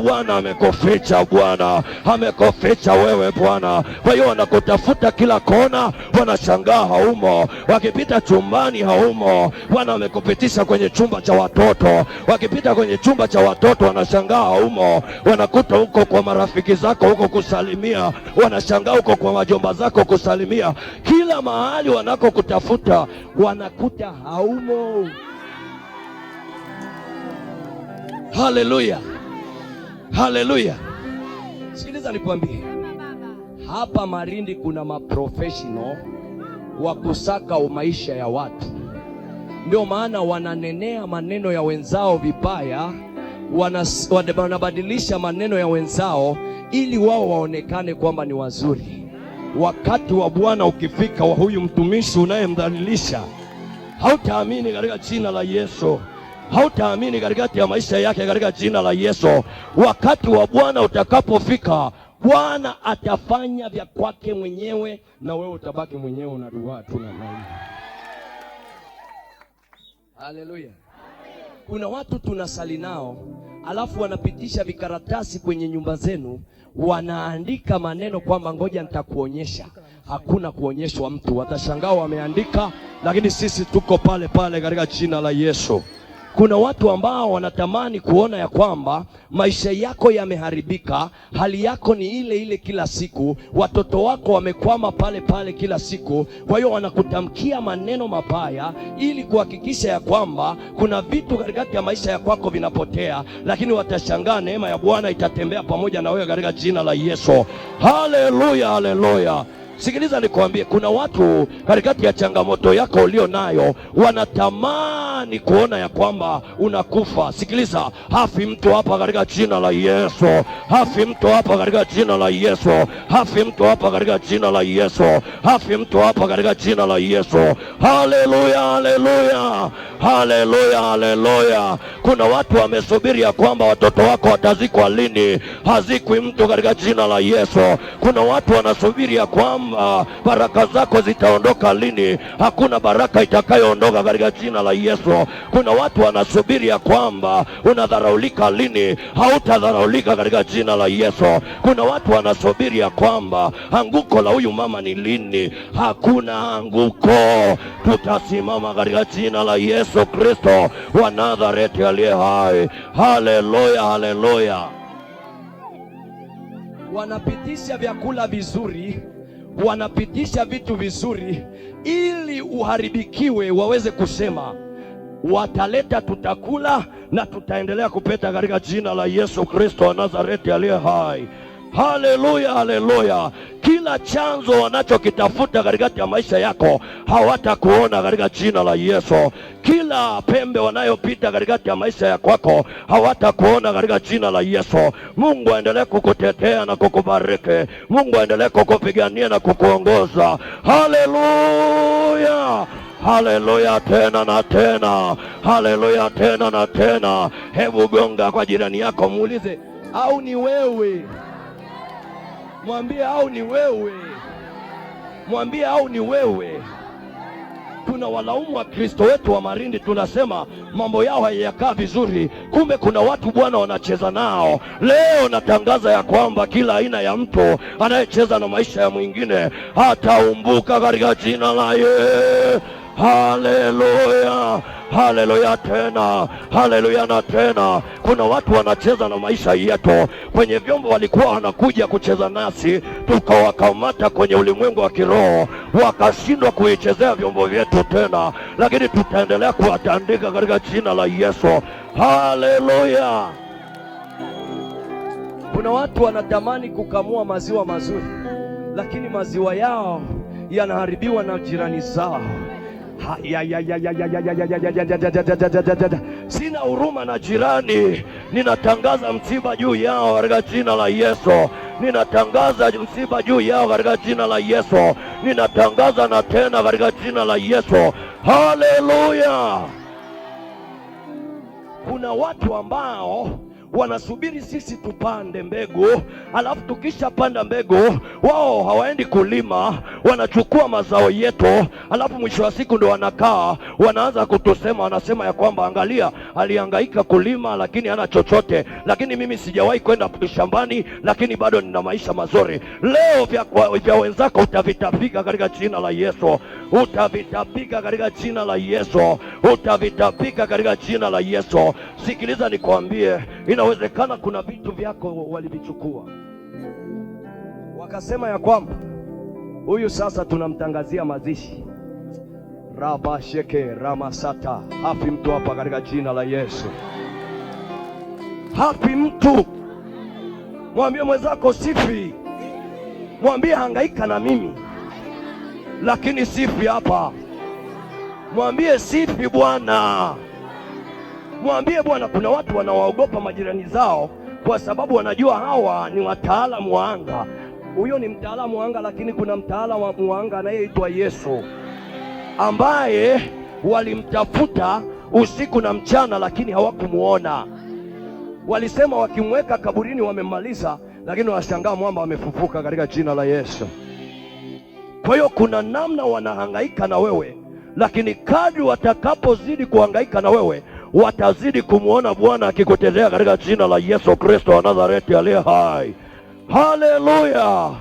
amekuficha wewe Bwana. Kwa hiyo wanakutafuta kila kona, wanashangaa haumo. Wakipita chumbani haumo, Bwana amekupitisha kwenye chumba cha watoto. Wakipita kwenye chumba cha watoto wanashangaa haumo, wanakuta huko kwa marafiki zako huko kusalimia, wanashangaa huko kwa wajomba zako kusalimia. Kila mahali wanakokutafuta wanakuta haumo. Haleluya. Sikiliza nikwambie, hapa Marindi kuna maprofessional wa kusaka maisha ya watu. Ndio maana wananenea maneno ya wenzao vibaya, wanabadilisha maneno ya wenzao ili wao waonekane kwamba ni wazuri. Wakati wa Bwana ukifika, wa huyu mtumishi unayemdhalilisha, hautaamini katika jina la Yesu. Hautaamini katikati ya maisha yake katika jina la Yesu. Wakati wa Bwana utakapofika, Bwana atafanya vya kwake mwenyewe, na wewe utabaki mwenyewe unaduaa tu na maisha. Haleluya. Kuna watu tunasali nao, alafu wanapitisha vikaratasi kwenye nyumba zenu, wanaandika maneno kwamba ngoja nitakuonyesha. Hakuna kuonyeshwa mtu, watashangaa wameandika, lakini sisi tuko pale katika jina la Yesu. Kuna watu ambao wanatamani kuona ya kwamba maisha yako yameharibika, hali yako ni ile kila siku, watoto wako wamekwama pale kila siku. Kwa hiyo wanakutamkia maneno mabaya ili kuhakikisha ya kwamba kuna vitu katikati ya maisha ya kwako vinapotea, lakini watashangaa neema ya Bwana itatembea pamoja na wewe katika jina la Yesu. Haleluya. Sikiliza nikwambie, kuna watu katikati ya changamoto yako ulio nayo wanatamani kuona ya kwamba unakufa. Sikiliza, hafi mtu hapa katika jina la Yesu. Hafi mtu hapa katika jina la Yesu. Hafi mtu hapa katika jina la Yesu. Hafi mtu hapa katika jina la Yesu. Haleluya. Haleluya, haleluya. Kuna watu wamesubiri ya kwamba watoto wako watazikwa lini. Hazikwi mtu katika jina la Yesu. Kuna watu wanasubiri ya kwamba baraka zako zitaondoka lini. Hakuna baraka itakayoondoka katika jina la Yesu. Kuna watu wanasubiri ya kwamba unadharaulika lini. Hautadharaulika katika jina la Yesu. Kuna watu wanasubiri ya kwamba anguko la huyu mama ni lini. Hakuna anguko. Tutasimama katika jina la Yesu Kristo wa Nazareti aliye hai. Haleluya, haleluya. Wanapitisha vyakula vizuri, wanapitisha vitu vizuri ili uharibikiwe, waweze kusema wataleta, tutakula na tutaendelea kupeta katika jina la Yesu Kristo wa Nazareti aliye hai. Haleluya, haleluya. Kila chanzo wanachokitafuta katikati ya maisha yako hawatakuona katika jina la Yesu. Kila pembe wanayopita katikati ya maisha ya kwako hawatakuona katika jina la Yesu. Mungu aendelee kukutetea na kukubariki. Mungu aendelee kukupigania na kukuongoza. Haleluya, haleluya, tena na tena. Haleluya, tena na tena. Hebu gonga kwa jirani yako, muulize, au ni wewe? Mwambie, au ni wewe? Mwambie, au ni wewe? Tuna walaumu wa Kristo wetu wa Marindi, tunasema mambo yao hayakaa vizuri. Kumbe kuna watu Bwana wanacheza nao. Leo natangaza ya kwamba kila aina ya mtu anayecheza na maisha ya mwingine hataumbuka katika jina la Yesu. Haleluya, haleluya tena, haleluya na tena. Kuna watu wanacheza na maisha yetu. Kwenye vyombo walikuwa wanakuja kucheza nasi, tukawakamata kwenye ulimwengu wa kiroho, wakashindwa kuichezea vyombo vyetu tena, lakini tutaendelea kuwatandika katika jina la Yesu. Haleluya. Kuna watu wanatamani kukamua maziwa mazuri, lakini maziwa yao yanaharibiwa na jirani zao. Sina huruma na jirani. Ninatangaza msiba juu yao katika jina la Yesu. Ninatangaza msiba juu yao katika jina la Yesu. Ninatangaza na tena katika jina la Yesu. Haleluya. Kuna watu ambao wanasubiri sisi tupande mbegu, alafu tukisha panda mbegu wao hawaendi kulima, wanachukua mazao yetu, alafu mwisho wa siku ndo wanakaa wanaanza kutusema, wanasema ya kwamba angalia, alihangaika kulima lakini hana chochote, lakini mimi sijawahi kwenda shambani lakini bado nina maisha mazuri. Leo vya wenzako utavitapika katika jina la Yesu. Utavitapika katika jina la Yesu. Utavitapika katika jina la Yesu. Sikiliza nikwambie, inawezekana kuna vitu vyako walivichukua, wakasema ya kwamba huyu sasa tunamtangazia mazishi. Rabasheke ramasata. Hafi mtu hapa katika jina la Yesu. Hafi mtu. Mwambie mwenzako sifi. Mwambie hangaika na mimi, lakini sifi hapa. Mwambie sifi Bwana. Mwambie Bwana. Kuna watu wanawaogopa majirani zao kwa sababu wanajua hawa ni wataalamu wa anga. Huyo ni mtaalamu wa anga, lakini kuna mtaalamu wa anga anayeitwa Yesu, ambaye walimtafuta usiku na mchana lakini hawakumuona. Walisema wakimweka kaburini wamemaliza, lakini washangaa mwamba wamefufuka katika jina la Yesu. Kwa hiyo kuna namna wanahangaika na wewe, lakini kadri watakapozidi kuhangaika na wewe watazidi kumuona Bwana akikutetea katika jina la Yesu Kristo wa Nazareti aliye hai. Haleluya.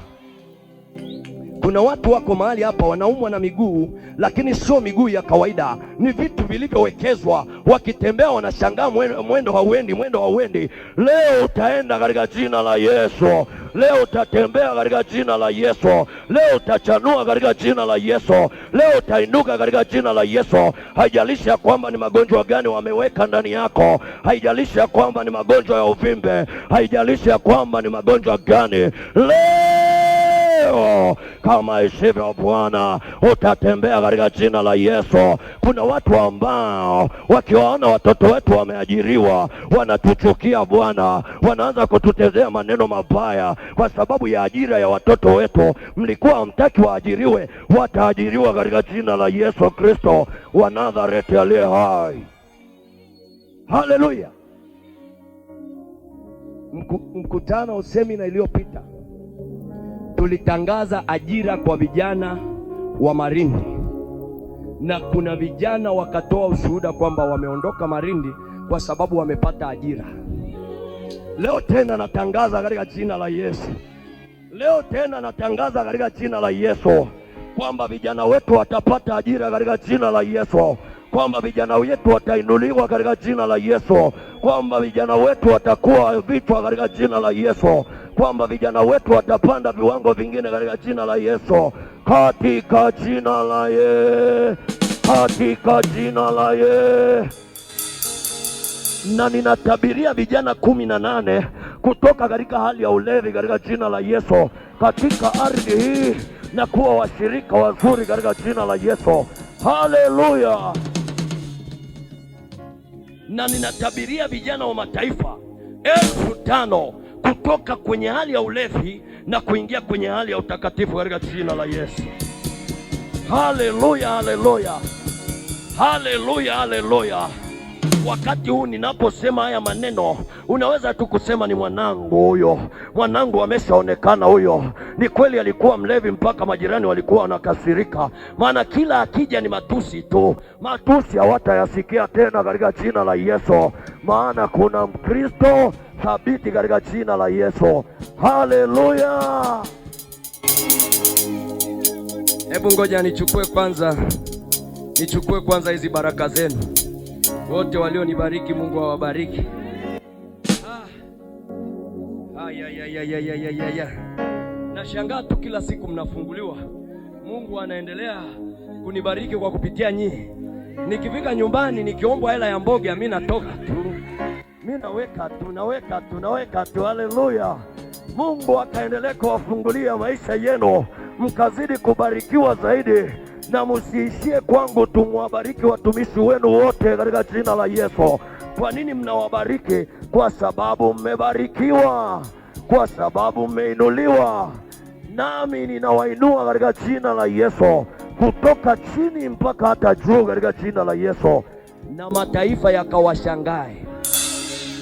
Kuna watu wako mahali hapa wanaumwa na miguu, lakini sio miguu ya kawaida, ni vitu vilivyowekezwa. Wakitembea wanashangaa mwendo hauendi. Leo utaenda katika jina la Yesu. Leo utatembea katika jina la Yesu. Leo utachanua katika jina la Yesu. Leo utainuka katika jina la Yesu. Haijalishi ya kwamba ni magonjwa gani wameweka ndani yako, haijalishi ya kwamba ni magonjwa ya uvimbe, haijalishi ya kwamba ni magonjwa gani. Leo leo, kama isivyo Bwana, utatembea katika jina la Yesu. Kuna watu ambao wakiwaona watoto wetu wameajiriwa wanatuchukia Bwana, wanaanza kututezea maneno mabaya kwa sababu ya ajira ya watoto wetu. Mlikuwa hamtaki waajiriwe, wataajiriwa katika jina la Yesu Kristo wa Nazareti aliye hai. Haleluya. Mkutano semina iliyopita tulitangaza ajira kwa vijana wa Malindi, na kuna vijana wakatoa ushuhuda kwamba wameondoka Malindi kwa sababu wamepata ajira. Leo tena natangaza katika jina la Yesu, leo tena natangaza katika jina la Yesu kwamba vijana wetu watapata ajira katika jina la Yesu, kwamba vijana wetu watainuliwa katika jina la Yesu, kwamba vijana wetu watakuwa vichwa katika jina la Yesu, kwamba vijana wetu watapanda viwango vingine katika jina la Yesu, katika jina la Yesu, katika jina la Yesu. Na ninatabiria vijana 18 kutoka katika hali ya ulevi katika jina la Yesu katika ardhi hii na kuwa washirika wazuri katika jina la Yesu. Haleluya. Na ninatabiria vijana wa mataifa 5,000 kutoka kwenye hali ya ulevi na kuingia kwenye hali ya utakatifu katika jina la Yesu. Haleluya, haleluya, haleluya, haleluya. Wakati huu ninaposema haya maneno, unaweza tu kusema ni mwanangu huyo, mwanangu ameshaonekana huyo. Ni kweli alikuwa mlevi mpaka majirani walikuwa wanakasirika, maana kila akija ni matusi tu. Matusi hawatayasikia tena katika jina la Yesu, maana kuna Mkristo thabiti katika jina la Yesu. Haleluya. Hebu ngoja nichukue kwanza hizi baraka zenu. Wote walionibariki Mungu awabariki. Nashangaa tu kila siku mnafunguliwa. Mungu anaendelea kunibariki kwa kupitia nyinyi. Nikifika nyumbani nikiombwa hela ya mboga, mimi natoka tu. Mimi naweka tu. Haleluya. Mungu akaendelea kuwafungulia maisha yenu, mkazidi kubarikiwa zaidi. Na msiishie kwangu tu, mwabariki watumishi wenu wote katika jina la Yesu. Kwa nini mnawabariki? Kwa sababu mmebarikiwa, kwa sababu mmeinuliwa. Nami ninawainua katika jina la Yesu, kutoka chini mpaka hata juu katika jina la Yesu, na mataifa yakawashangae.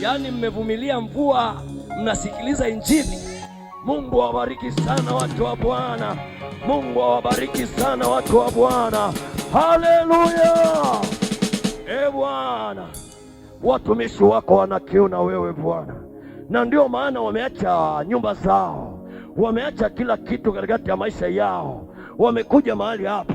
Yaani mmevumilia mvua, mnasikiliza Injili. Mungu awabariki sana watu wa Bwana. Mungu awabariki sana watu wa Bwana. Haleluya. Bwana, watumishi wako wana kiu na wewe Bwana, na ndio maana wameacha nyumba zao, wameacha kila kitu katikati ya maisha yao, wamekuja mahali hapa.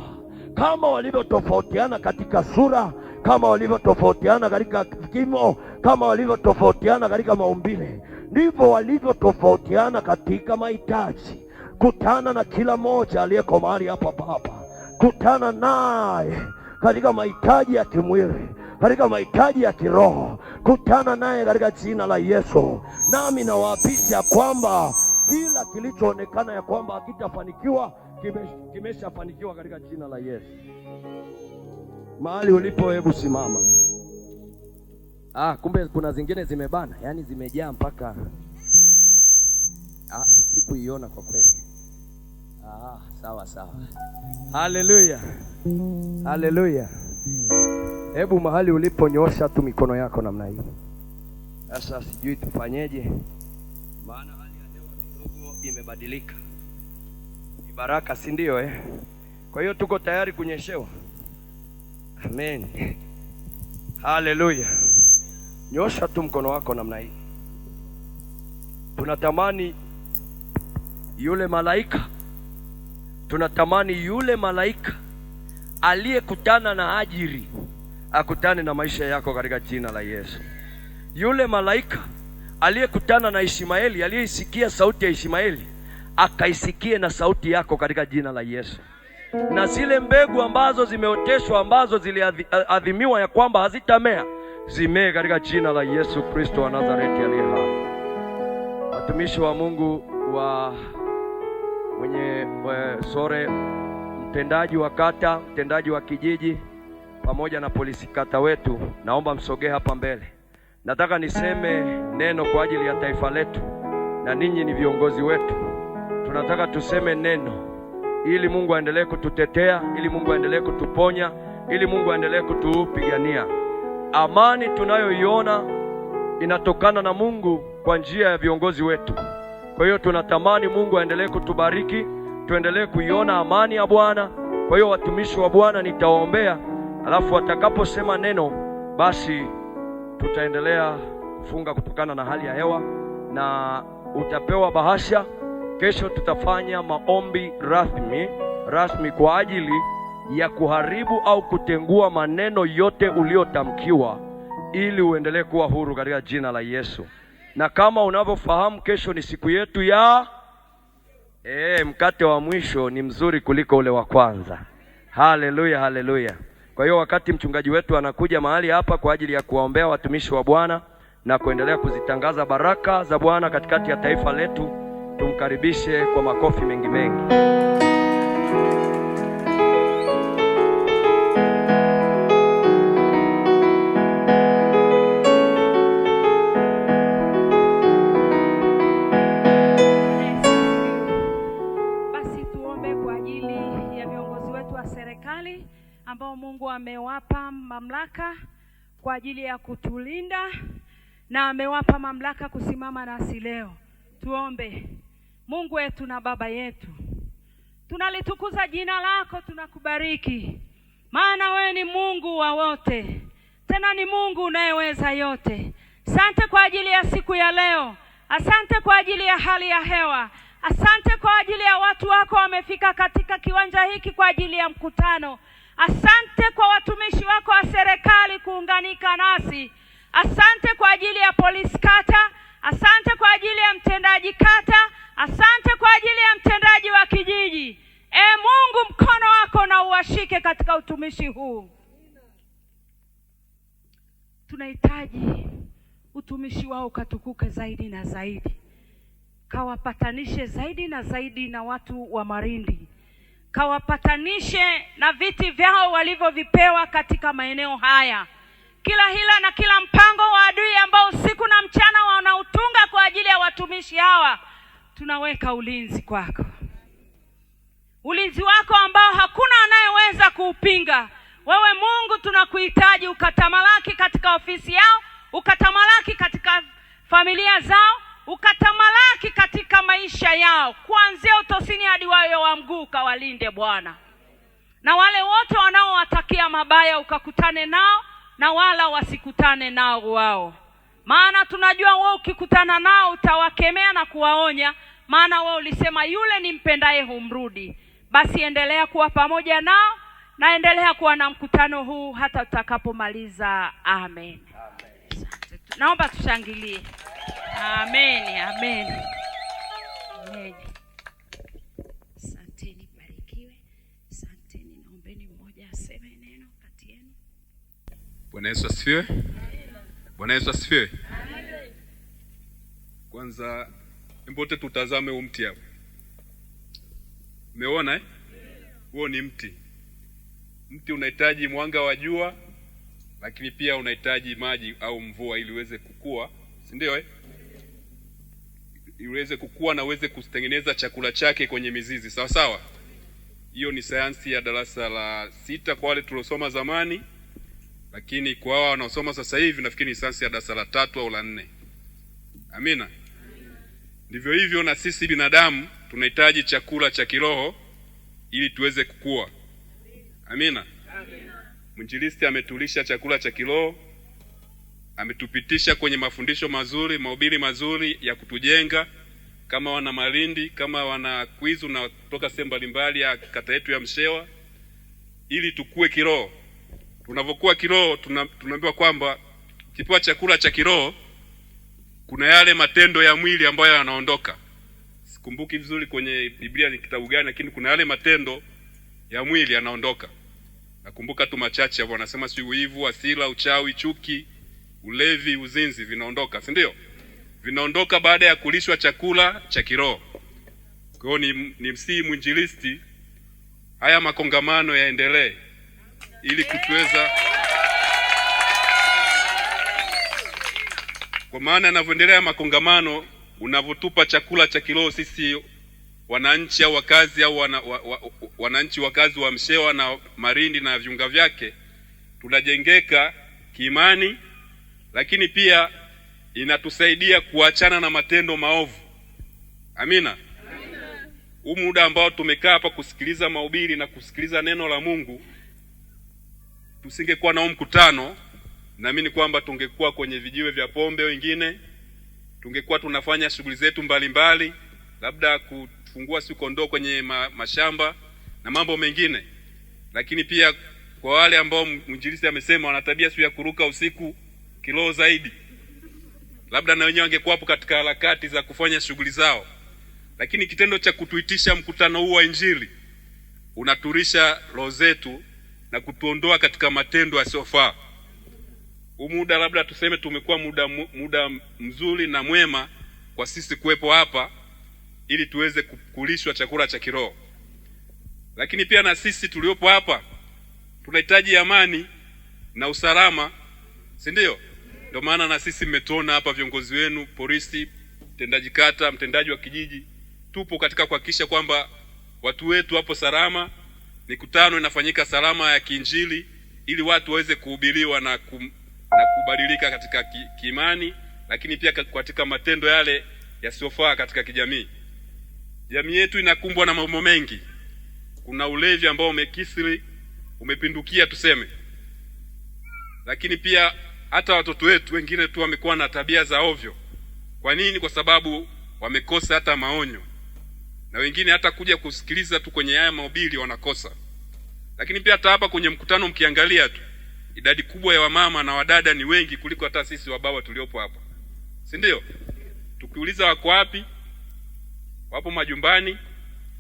Kama walivyotofautiana katika sura, kama walivyotofautiana katika kimo, kama walivyotofautiana katika maumbile, ndivyo walivyotofautiana katika mahitaji. Kutana na kila mmoja aliyeko mahali hapa Baba, kutana naye katika mahitaji ya kimwili, katika mahitaji ya kiroho, kutana naye katika jina la Yesu. Nami nawaapisha kwamba kila kilichoonekana ya kwamba hakitafanikiwa kimeshafanikiwa katika jina la Yesu. Mahali ulipo, hebu simama. Kumbe kuna zingine zimebana, yani zimejaa mpaka sikuiona kwa kweli. Sawa. Haleluya. Haleluya. Hebu mahali ulipo nyosha tu mikono yako namna hii. Sasa sijui tufanyeje, maana hali ya hewa kidogo imebadilika. Ni baraka, si ndio Kwa hiyo tuko tayari kunyeshewa. Amen. Haleluya. Nyosha tu mkono wako namna hii. Tunatamani yule malaika aliyekutana na Hajiri akutane na maisha yako katika jina la Yesu. Yule malaika aliyekutana na Ishmaeli, aliyeisikia sauti ya Ishmaeli, akaisikie na sauti yako katika jina la Yesu. Na zile mbegu ambazo zimeoteshwa, ambazo ziliadhimiwa ya kwamba hazitamea, zimee katika jina la Yesu Kristo wa Nazareti aliye hai. Watumishi wa Mungu mwenye sore, mtendaji wa kata, mtendaji wa kijiji pamoja na polisi kata wetu, naomba msogee hapa mbele. Nataka niseme neno kwa ajili ya taifa letu, na ninyi ni viongozi wetu. Tunataka tuseme neno ili Mungu aendelee kututetea, ili Mungu aendelee kutuponya, ili Mungu aendelee kutupigania. Amani tunayoiona inatokana na Mungu kwa njia ya viongozi wetu. Kwa hiyo tunatamani Mungu aendelee kutubariki, tuendelee kuiona amani ya Bwana. Kwa hiyo watumishi wa Bwana nitawaombea, alafu watakaposema neno basi tutaendelea kufunga kutokana na hali ya hewa, na utapewa bahasha. Kesho tutafanya maombi rasmi kwa ajili ya kuharibu au kutengua maneno yote uliotamkiwa, ili uendelee kuwa huru katika jina la Yesu. Na kama unavyofahamu, kesho ni siku yetu ya mkate wa mwisho ni mzuri kuliko ule wa kwanza. Haleluya, haleluya. Kwa hiyo wakati mchungaji wetu anakuja mahali hapa kwa ajili ya kuwaombea watumishi wa Bwana na kuendelea kuzitangaza baraka za Bwana katikati ya taifa letu, tumkaribishe kwa makofi mengi mengi. Ambao Mungu amewapa mamlaka kwa ajili ya kutulinda na amewapa mamlaka kusimama nasi leo. Tuombe. Mungu wetu na Baba yetu, tunalitukuza jina lako, tunakubariki maana wewe ni Mungu wa wote, tena ni Mungu unayeweza yote. Asante kwa ajili ya siku ya leo, asante kwa ajili ya hali ya hewa, asante kwa ajili ya watu wako wamefika katika kiwanja hiki kwa ajili ya mkutano. Asante kwa watumishi wako wa serikali kuunganika nasi. Asante kwa ajili ya polisi kata, asante kwa ajili ya mtendaji kata, asante kwa ajili ya mtendaji wa kijiji. Mungu, mkono wako na uwashike katika utumishi huu. Tunahitaji utumishi wao ukatukuke zaidi na zaidi. Kawapatanishe zaidi na zaidi na watu wa Marindi. Kawapatanishe na viti vyao walivyovipewa katika maeneo haya. Kila hila na kila mpango wa adui ambao usiku na mchana wanautunga kwa ajili ya watumishi hawa, tunaweka ulinzi kwako. Ulinzi wako ambao hakuna anayeweza kuupinga. Wewe Mungu tunakuhitaji ukatamalaki katika ofisi yao, ukatamalaki katika familia zao, ukatamalaki katika maisha yao, kuanzia utosini hadi wayo wa mguu. Kawalinde Bwana, na wale wote wanaowatakia mabaya ukakutane nao na wala wasikutane nao wao, maana tunajua wewe ukikutana nao utawakemea na kuwaonya, maana wewe ulisema yule nimpendaye humrudi. Basi endelea kuwa pamoja nao na endelea kuwa na mkutano huu hata tutakapomaliza. Amen. Naomba tushangilie. Amen, amen. Amen. Asanteni, barikiwe. Asanteni, naombeni mmoja aseme neno kati yenu. Bwana Yesu asifiwe. Bwana Yesu asifiwe. Kwanza mbote tutazame huu mti hapo. Umeona huo ni mti. Mti unahitaji mwanga wa jua, lakini pia unahitaji maji au mvua ili uweze kukua, si ndio iweze kukua na uweze kutengeneza chakula chake kwenye mizizi. Sawa sawa? Hiyo ni sayansi ya darasa la 6 kwa wale tuliosoma zamani, lakini kwa wao wanaosoma sasa hivi nafikiri ni sayansi ya darasa la 3 au la 4. Amina. Ndivyo hivyo na sisi binadamu tunahitaji chakula cha kiroho ili tuweze kukua. Amina. Mwinjilisti ametulisha chakula cha kiroho, ametupitisha kwenye mafundisho mazuri, mahubiri mazuri ya kutujenga kama wana Malindi, kama wana Kwizu na kutoka sehemu mbalimbali ya kata yetu ya Mshewa, ili tukue kiroho. Tunavyokuwa kiroho tunaambiwa kwamba kipewa chakula cha kiroho kuna yale matendo ya mwili ambayo yanaondoka. Sikumbuki vizuri kwenye Biblia ni kitabu gani, lakini kuna yale matendo ya mwili yanaondoka. Nakumbuka tu machache hapo, wanasema si wivu, hasira, uchawi, chuki, ulevi, uzinzi vinaondoka, si ndio? Vinaondoka baada ya kulishwa chakula cha kiroho. Kwa Kwa hiyo ni msii mwinjilisti haya makongamano yaendelee ili kutuweza, kwa maana yanavyoendelea makongamano, unavotupa chakula cha kiroho sisi wananchi au wakazi au wananchi wakazi wa Mshewa na Marindi na viunga vyake, tunajengeka kiimani, lakini pia inatusaidia kuachana na matendo maovu. Amina. Huu muda ambao tumekaa hapa kusikiliza mahubiri na kusikiliza neno la Mungu, tusingekuwa na huu mkutano, naamini kwamba tungekuwa kwenye vijiwe vya pombe, wengine tungekuwa tunafanya shughuli zetu mbalimbali, labda kufungua kondoo kwenye mashamba na mambo mengine. Lakini pia kwa wale ambao mwinjilisti amesema wana tabia ya kuruka usiku kiroho zaidi, labda na wenyewe wangekuwa hapo katika harakati za kufanya shughuli zao. Lakini kitendo cha kutuitisha mkutano huu wa Injili unaturisha roho zetu na kutuondoa katika matendo yasiyofaa. Muda labda tuseme tumekuwa muda mzuri na mwema kwa sisi kuwepo hapa ili tuweze kulishwa chakula cha kiroho. Lakini pia na sisi tuliopo hapa tunahitaji amani na usalama, si ndio? Ndio maana na sisi mmetuona hapa, viongozi wenu, polisi, mtendaji kata, mtendaji wa kijiji, tupo katika kuhakikisha kwamba watu wetu hapo salama, mikutano inafanyika salama ya kiinjili, ili watu waweze kuhubiriwa na kubadilika katika kiimani, lakini pia katika matendo yale yasiyofaa katika kijamii. Jamii yetu inakumbwa na mambo mengi. Kuna ulevi ambao umekithiri, umepindukia tuseme. Lakini pia hata watoto wetu wengine tu wamekuwa na tabia za ovyo. Kwa nini? Kwa sababu wamekosa hata maonyo. Na wengine hata kuja kusikiliza tu kwenye haya mahubiri wanakosa. Lakini pia hata hapa kwenye mkutano mkiangalia tu, idadi kubwa ya wamama na wadada ni wengi kuliko hata sisi wababa tuliopo hapa, si ndio? Tukiuliza wako wapi, wapo majumbani,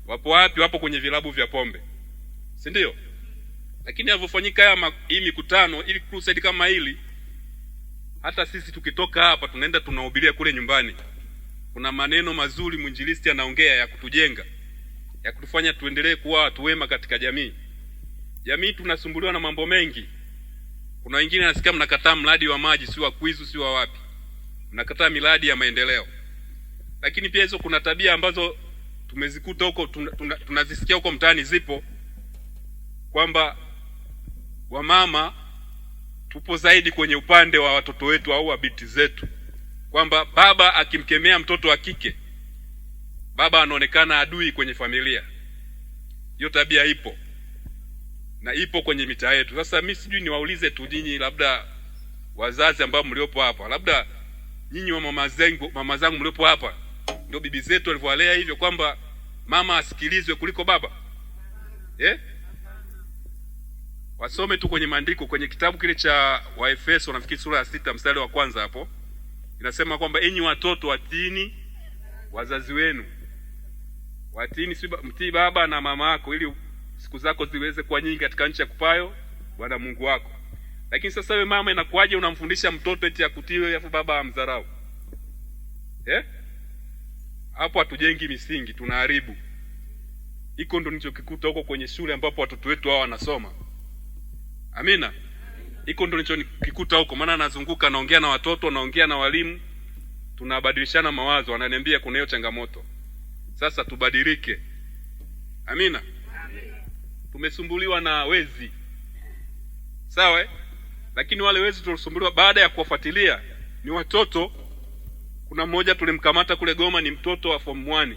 wapo wapi, wapo kwenye vilabu vya pombe, si ndio? Lakini inavyofanyika hii mikutano, ili crusade kama hili, hata sisi tukitoka hapa tunaenda tunahubiria kule nyumbani, kuna maneno mazuri mwinjilisti anaongea ya kutujenga, ya kutufanya tuendelee kuwa watu wema katika jamii. Jamii tunasumbuliwa na mambo mengi. Kuna wengine nasikia mnakataa mradi wa maji, si wa Kwizu, si wa wapi, mnakataa miradi ya maendeleo. Lakini pia hizo kuna tabia ambazo tumezikuta huko, tunazisikia huko mtaani zipo, kwamba wamama tupo zaidi kwenye upande wa watoto wetu au wa binti zetu, kwamba baba akimkemea mtoto wa kike, baba anaonekana adui kwenye familia. Hiyo tabia ipo na ipo kwenye mitaa yetu. Sasa mimi sijui niwaulize tu nyinyi, labda wazazi ambao mliopo hapa, labda nyinyi wa mama zangu mliopo hapa, ndio bibi zetu walivyowalea hivyo kwamba mama asikilizwe kuliko baba? Wasome tu kwenye maandiko, kwenye kitabu kile cha Waefeso nafikiri sura ya 6 mstari wa kwanza hapo inasema kwamba enyi watoto watiini wazazi wenu. Watiini, mtii baba na mama yako ili siku zako ziweze kuwa nyingi katika nchi ya kupayo Bwana Mungu wako. Lakini sasa wewe mama, inakuaje unamfundisha mtoto eti akutiwe afu baba amdharau? Hapo hatujengi misingi, tunaharibu. Iko ndo nilichokikuta huko kwenye shule ambapo watoto wetu hao wanasoma. Amina. Iko ndo nilichokikuta huko, maana nazunguka naongea na watoto, naongea na walimu, tunabadilishana mawazo, wananiambia kuna hiyo changamoto. Sasa tubadilike. Amina. Tumesumbuliwa na wezi, sawa, lakini wale wezi tulisumbuliwa baada ya kuwafuatilia ni watoto. Kuna mmoja tulimkamata kule Goma, ni mtoto wa form 1.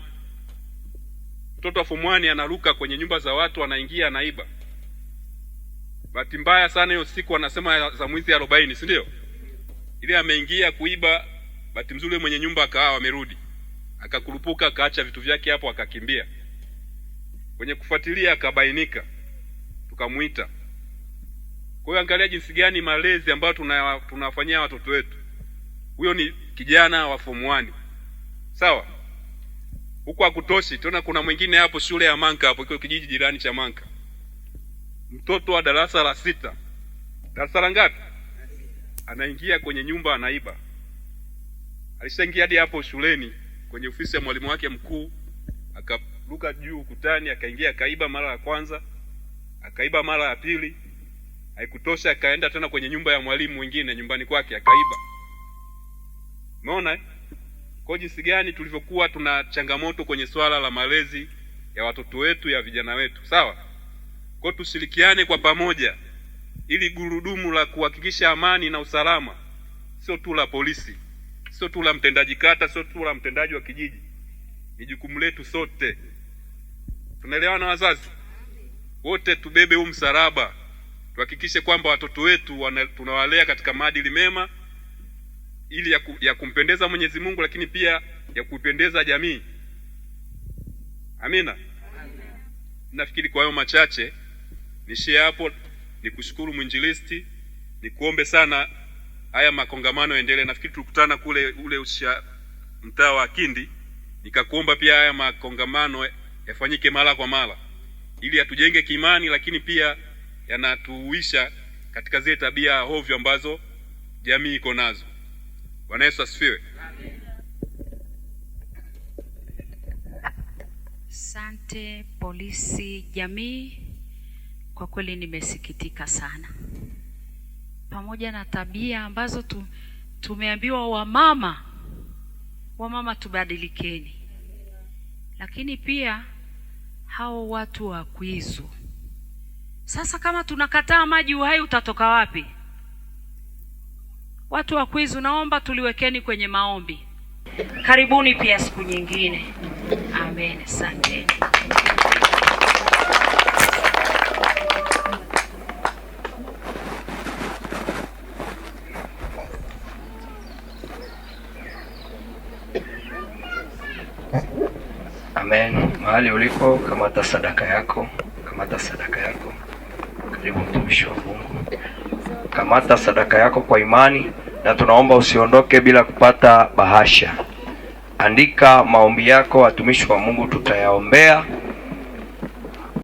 Mtoto wa form 1 anaruka kwenye nyumba za watu, anaingia anaiba. Bahati mbaya sana hiyo siku anasema za mwizi 40, si ndio? Ile ameingia kuiba, bahati nzuri mwenye nyumba akawa amerudi, akakurupuka, akaacha vitu vyake hapo, akakimbia. Kwenye kufuatilia akabainika, tukamuita. Kwa hiyo angalia jinsi gani malezi ambayo tunawafanyia watoto wetu. Huyo ni kijana wa form 1. Sawa? Huko hakutoshi, tena kuna mwingine hapo shule ya Manka hapo, iko kijiji jirani cha Manka. Mtoto wa darasa la 6. Darasa la ngapi? Anaingia kwenye nyumba anaiba. Alishaingia hadi hapo shuleni kwenye ofisi ya mwalimu wake mkuu, akaruka juu ukutani, akaingia akaiba mara ya kwanza, akaiba mara ya pili. Haikutosha, akaenda tena kwenye nyumba ya mwalimu mwingine nyumbani kwake akaiba. Umeona kwa jinsi gani tulivyokuwa tuna changamoto kwenye swala la malezi ya watoto wetu, ya vijana wetu, sawa? Kwa tushirikiane kwa pamoja ili gurudumu la kuhakikisha amani na usalama sio tu la polisi, sio tu la mtendaji kata, sio tu la mtendaji wa kijiji. Ni jukumu letu sote. Tunaelewana wazazi? Wote tubebe huu msalaba. Tuhakikishe kwamba watoto wetu tunawalea katika maadili mema ili ya kumpendeza Mwenyezi Mungu, lakini pia ya kupendeza jamii. Amina. Nafikiri kwa hayo machache nishie hapo. Nikushukuru mwinjilisti, nikuombe sana haya makongamano yaendelee. Nafikiri tulikutana kule mtaa wa Kindi, nikakuomba pia haya makongamano yafanyike mara kwa mara ili atujenge kiimani, lakini pia yanatuuisha katika zile tabia hovyo ambazo jamii iko nazo. Bwana Yesu asifiwe. Asante polisi jamii, kwa kweli nimesikitika sana. Pamoja na tabia ambazo tumeambiwa wamama tubadilikeni, lakini pia hao watu wa Kwizu. Sasa kama tunakataa maji, uhai utatoka wapi? Watu wa Kwizu, naomba tuliwekeni kwenye maombi. Karibuni pia siku nyingine. Amen. Asante. Amen. Mahali uliko, kamata sadaka yako, kamata sadaka yako. Karibu mtumishi wa Mungu, kamata sadaka yako kwa imani, na tunaomba usiondoke bila kupata bahasha. Andika maombi yako, watumishi wa Mungu tutayaombea.